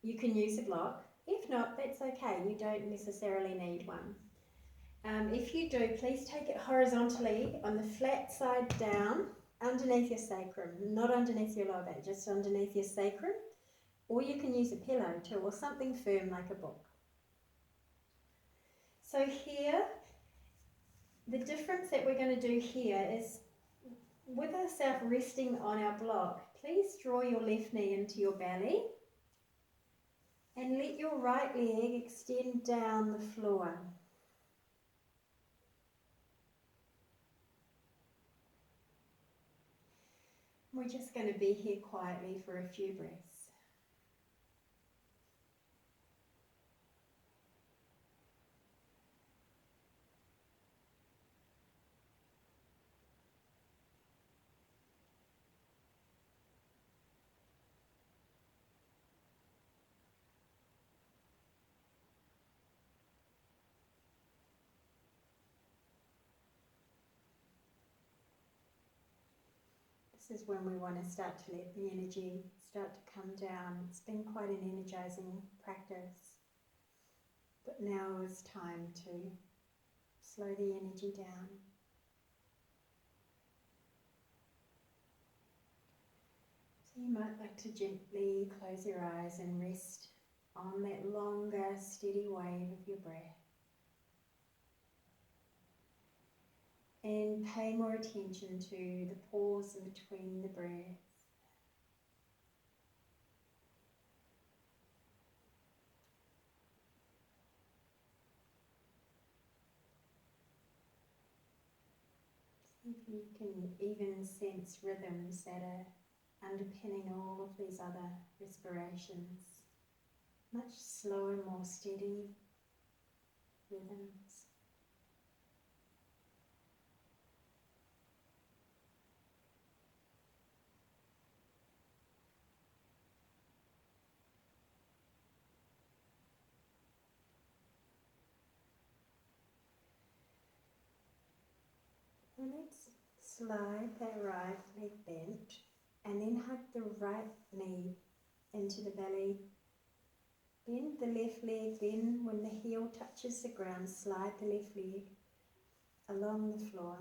you can use a block. If not, that's okay. You don't necessarily need one. If you do, please take it horizontally on the flat side down underneath your sacrum, not underneath your lower back, just underneath your sacrum. Or you can use a pillow too, or something firm like a book. So here, the difference that we're going to do here is with ourselves resting on our block, please draw your left knee into your belly and let your right leg extend down the floor. We're just going to be here quietly for a few breaths. This is when we want to start to let the energy start to come down. It's been quite an energizing practice, but now is time to slow the energy down. So you might like to gently close your eyes and rest on that longer, steady wave of your breath. And pay more attention to the pause in between the breaths. See if you can even sense rhythms that are underpinning all of these other respirations. Much slower, more steady rhythms. And let's slide that right leg bent and then hug the right knee into the belly. Bend the left leg, then when the heel touches the ground, slide the left leg along the floor.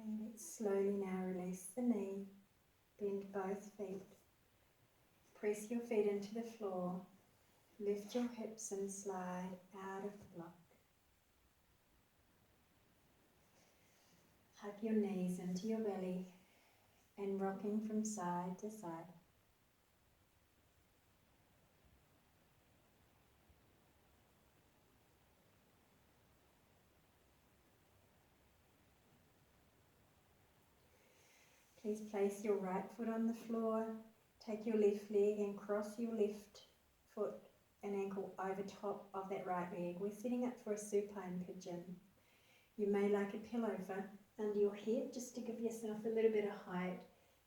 And let's slowly now release the knee, bend both feet, press your feet into the floor, lift your hips and slide out of the block. Hug your knees into your belly and rocking from side to side. Please place your right foot on the floor, take your left leg and cross your left foot and ankle over top of that right leg. We're setting up for a supine pigeon. You may like a pillow for under your head just to give yourself a little bit of height.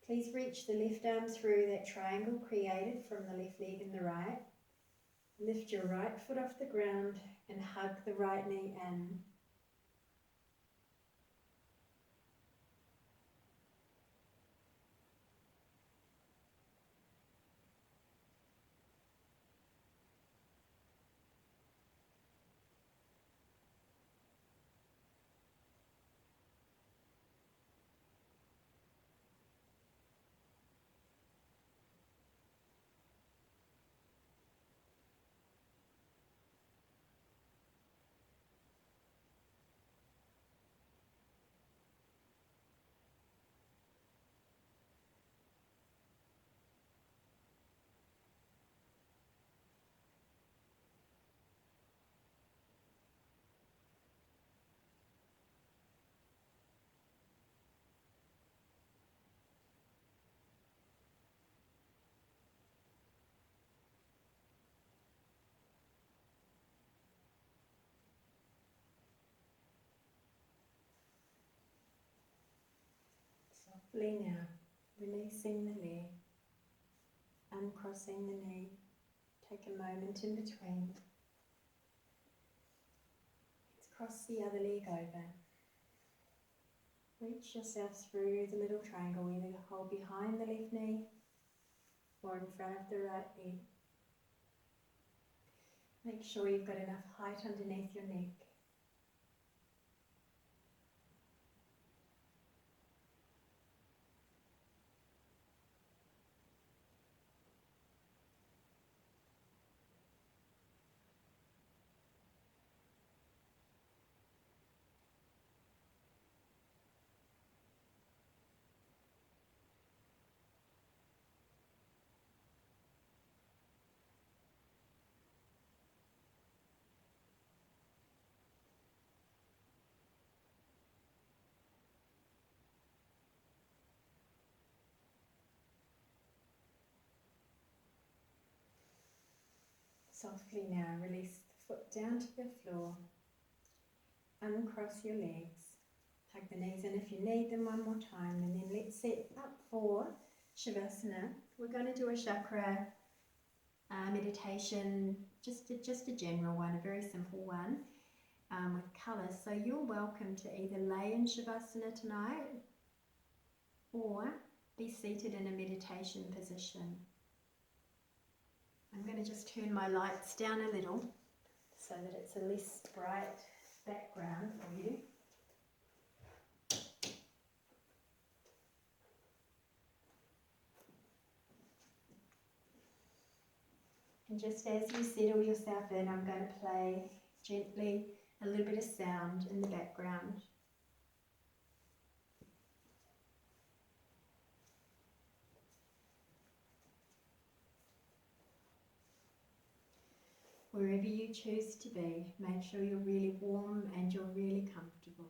Please reach the left arm through that triangle created from the left leg and the right. Lift your right foot off the ground and hug the right knee in. Softly now, releasing the leg, uncrossing the knee. Take a moment in between. Let's cross the other leg over. Reach yourself through the little triangle, either hold behind the left knee or in front of the right leg. Make sure you've got enough height underneath your neck. Softly now, release the foot down to the floor. Uncross your legs. Hug the knees in if you need them one more time, and then let's set up for Shavasana. We're going to do a chakra meditation, just a general one, a very simple one with colours. So you're welcome to either lay in Shavasana tonight or be seated in a meditation position. I'm going to just turn my lights down a little so that it's a less bright background for you. And just as you settle yourself in, I'm going to play gently a little bit of sound in the background. Wherever you choose to be, make sure you're really warm and you're really comfortable.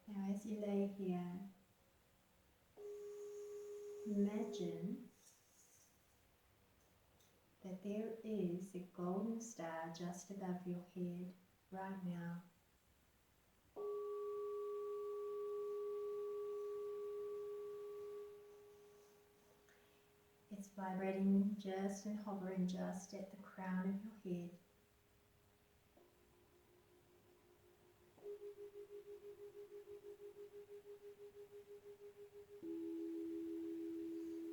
Now as you lay here, imagine that there is a golden star just above your head right now. It's vibrating just and hovering just at the crown of your head.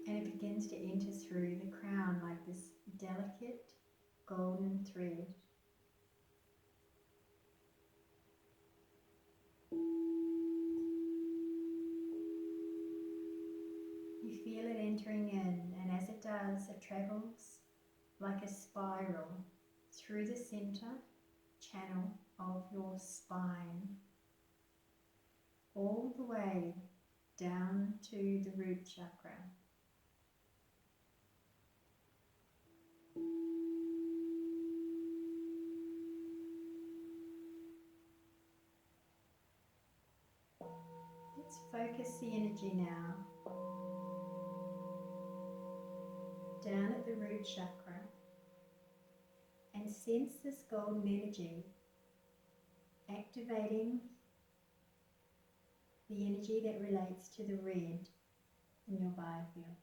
And it begins to enter through the crown like this delicate golden thread. You feel it entering in, and as it does, it travels like a spiral through the center channel of your spine, all the way down to the root chakra. Focus the energy now down at the root chakra and sense this golden energy activating the energy that relates to the red in your biofield.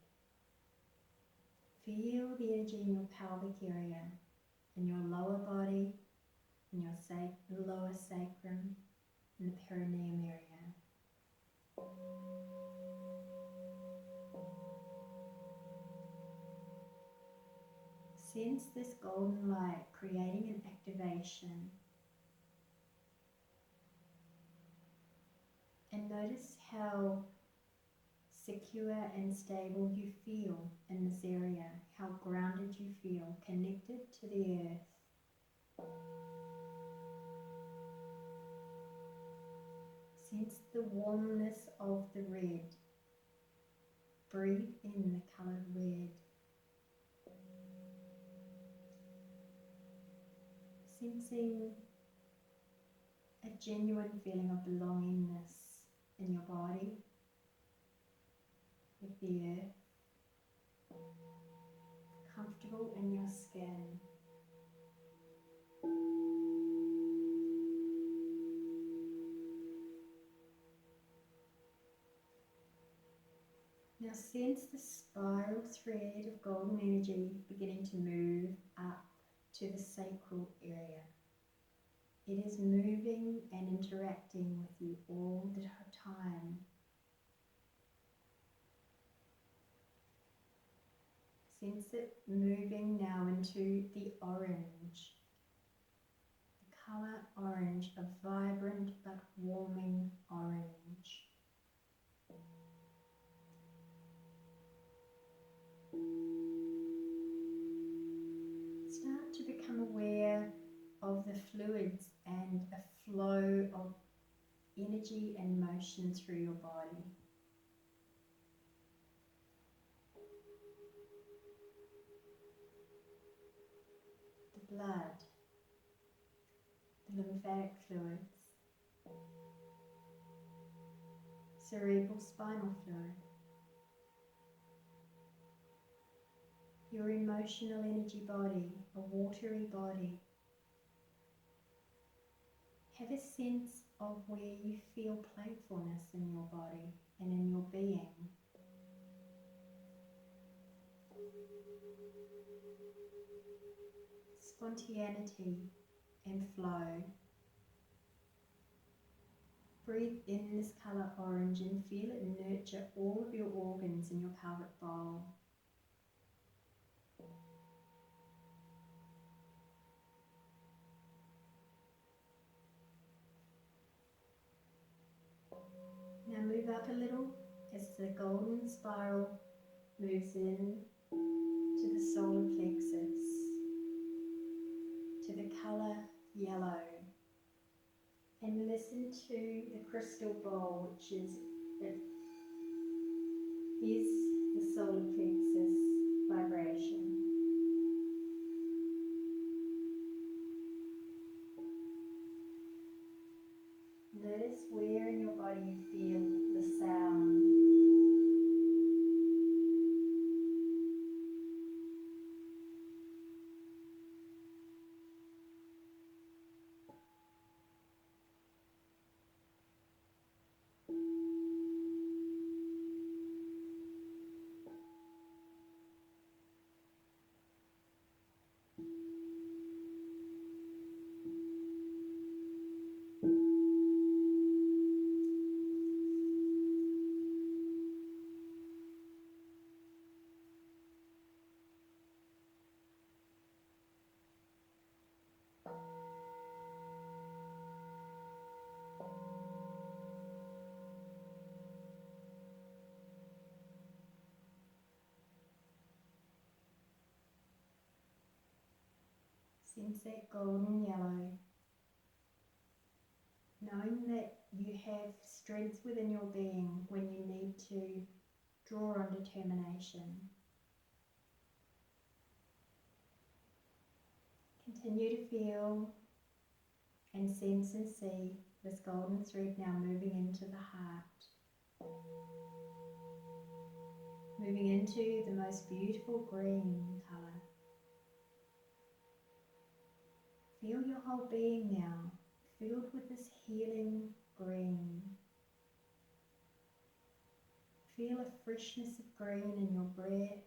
Feel the energy in your pelvic area, in your lower body, in your lower sacrum, in the perineum area. Sense this golden light creating an activation. And notice how secure and stable you feel in this area, how grounded you feel, connected to the earth. Sense the warmness of the red. Breathe in the colour red. Sensing a genuine feeling of belongingness in your body, with the earth, comfortable in your skin. Now sense the spiral thread of golden energy beginning to move up to the sacral area. It is moving and interacting with you all the time. Sense it moving now into the orange. The colour orange, a vibrant but warming orange. Start to become aware of the fluids and a flow of energy and motion through your body. The blood, the lymphatic fluids, cerebral spinal fluid, your emotional energy body, a watery body. Have a sense of where you feel playfulness in your body and in your being. Spontaneity and flow. Breathe in this colour orange and feel it nurture all of your organs in your pelvic bowl. Now move up a little as the golden spiral moves in to the solar plexus, to the colour yellow, and listen to the crystal bowl, which is the solar plexus vibration. Notice where in your body you feel the sound. Sense that golden yellow, knowing that you have strength within your being when you need to draw on determination. Continue to feel and sense and see this golden thread now moving into the heart, Moving into the most beautiful green colour. Feel your whole being now filled with this healing green. Feel a freshness of green in your breath.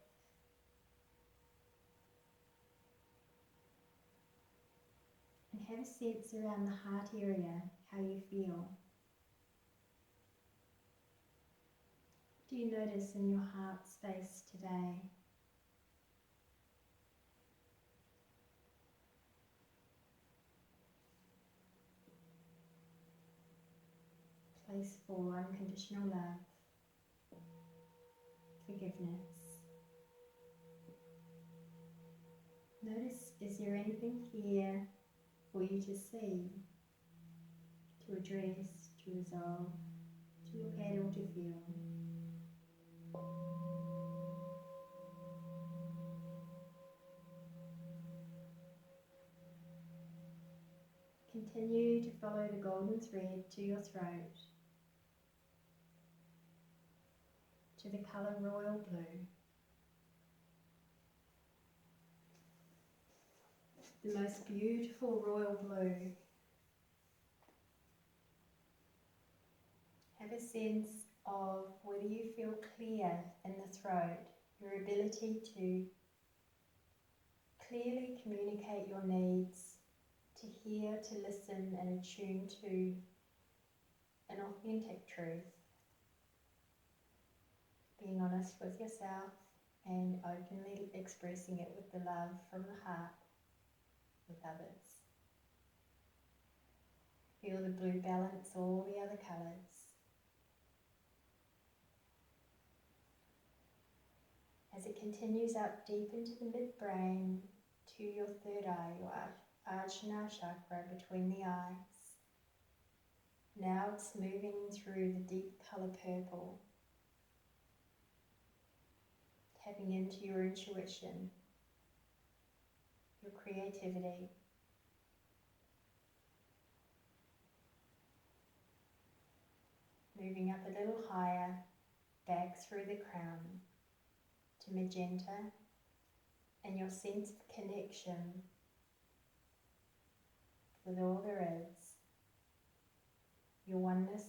And have a sense around the heart area, how you feel. What do you notice in your heart space today? Place for unconditional love, forgiveness. Notice, is there anything here for you to see, to address, to resolve, to look at or to feel? Continue to follow the golden thread to your throat, to the colour royal blue. The most beautiful royal blue. Have a sense of whether you feel clear in the throat, your ability to clearly communicate your needs, to hear, to listen and attune to an authentic truth. Being honest with yourself and openly expressing it with the love from the heart with others. Feel the blue balance all the other colours. As it continues up deep into the midbrain to your third eye, your Ajna chakra between the eyes. Now it's moving through the deep colour purple, tapping into your intuition, your creativity. Moving up a little higher, back through the crown to magenta, and your sense of connection with all there is, your oneness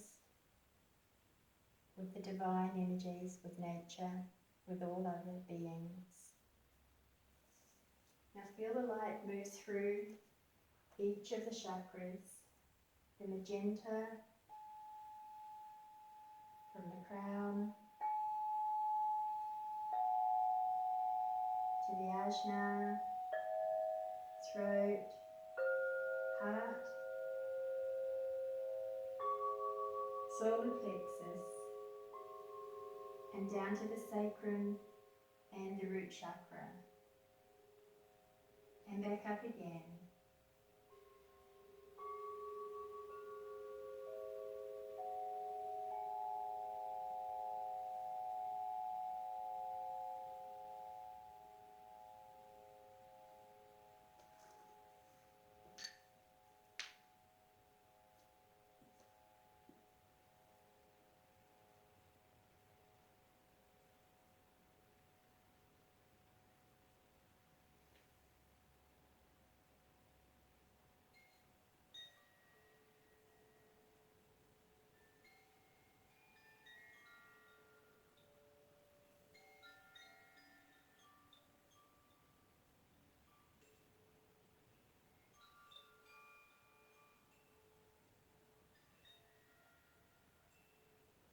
with the divine energies, with nature, with all other beings. Now feel the light move through each of the chakras, the magenta from the crown to the ajna, throat, heart, solar plexus, and down to the sacrum and the root chakra, and back up again.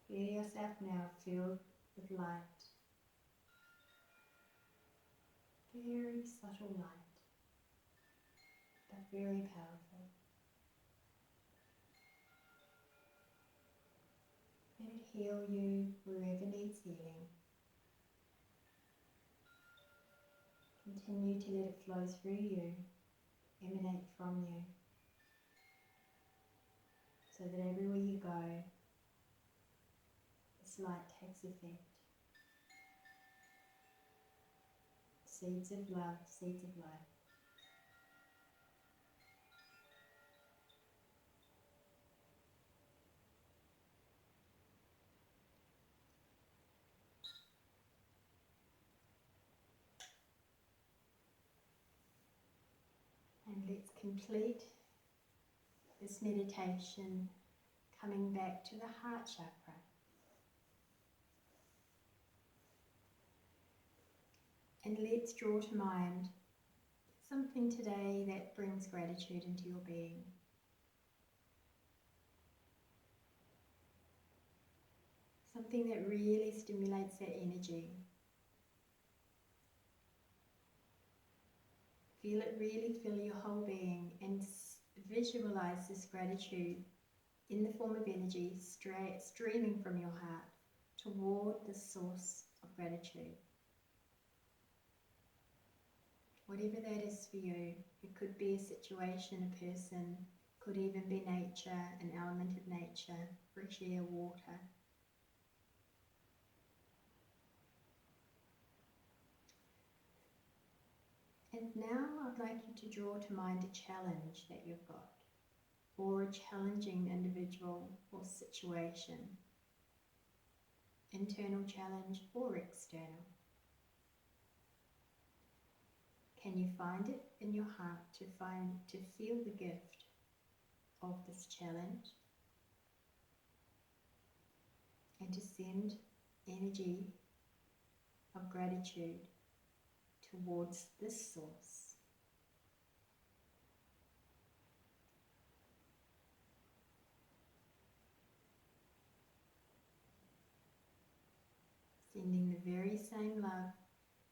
Feel yourself now filled with light, very subtle light, but very powerful. Let it heal you wherever needs healing. Continue to let it flow through you, emanate from you, so that everywhere you go, this light takes effect. Seeds of love, seeds of light. let's complete this meditation coming back to the heart chakra. And let's draw to mind something today that brings gratitude into your being. Something that really stimulates that energy. Really feel your whole being and visualize this gratitude in the form of energy streaming from your heart toward the source of gratitude. Whatever that is for you, it could be a situation, a person, could even be nature, an element of nature, fresh air, water. And now I'd like you to draw to mind a challenge that you've got, or a challenging individual or situation, internal challenge or external. Can you find it in your heart to feel the gift of this challenge and to send energy of gratitude towards this source? Sending the very same love,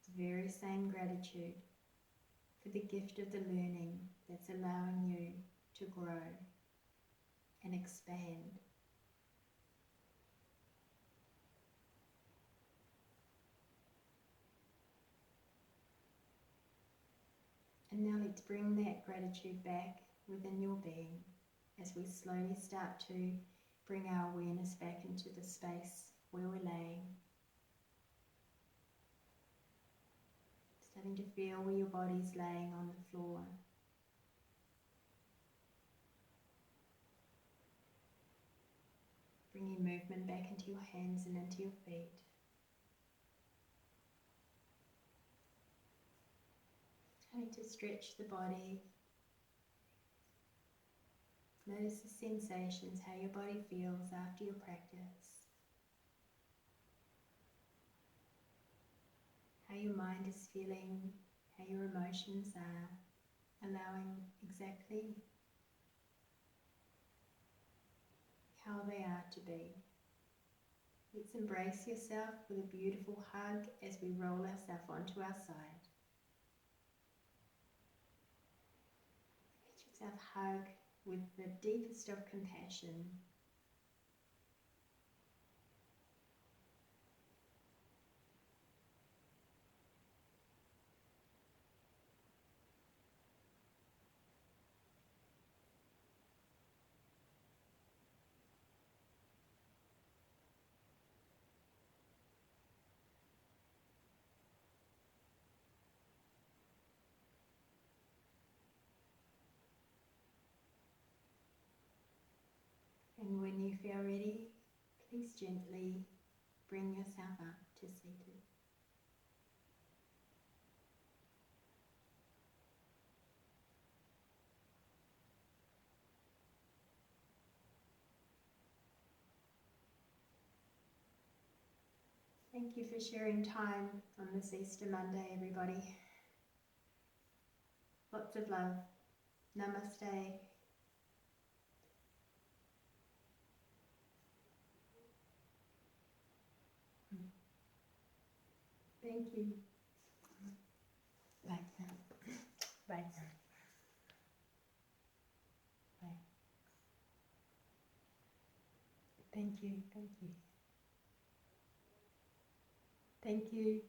the very same gratitude for the gift of the learning that's allowing you to grow and expand. And now let's bring that gratitude back within your being as we slowly start to bring our awareness back into the space where we're laying. Starting to feel where your body's laying on the floor. Bringing movement back into your hands and into your feet. Trying to stretch the body. Notice the sensations, how your body feels after your practice. How your mind is feeling, how your emotions are, allowing exactly how they are to be. Let's embrace yourself with a beautiful hug as we roll ourselves onto our side. Let yourself hug with the deepest of compassion. And when you feel ready, please gently bring yourself up to seated. Thank you for sharing time on this Easter Monday, everybody. Lots of love. Namaste. Thank you. Bye now. Bye now. Bye. Thank you. Thank you. Thank you.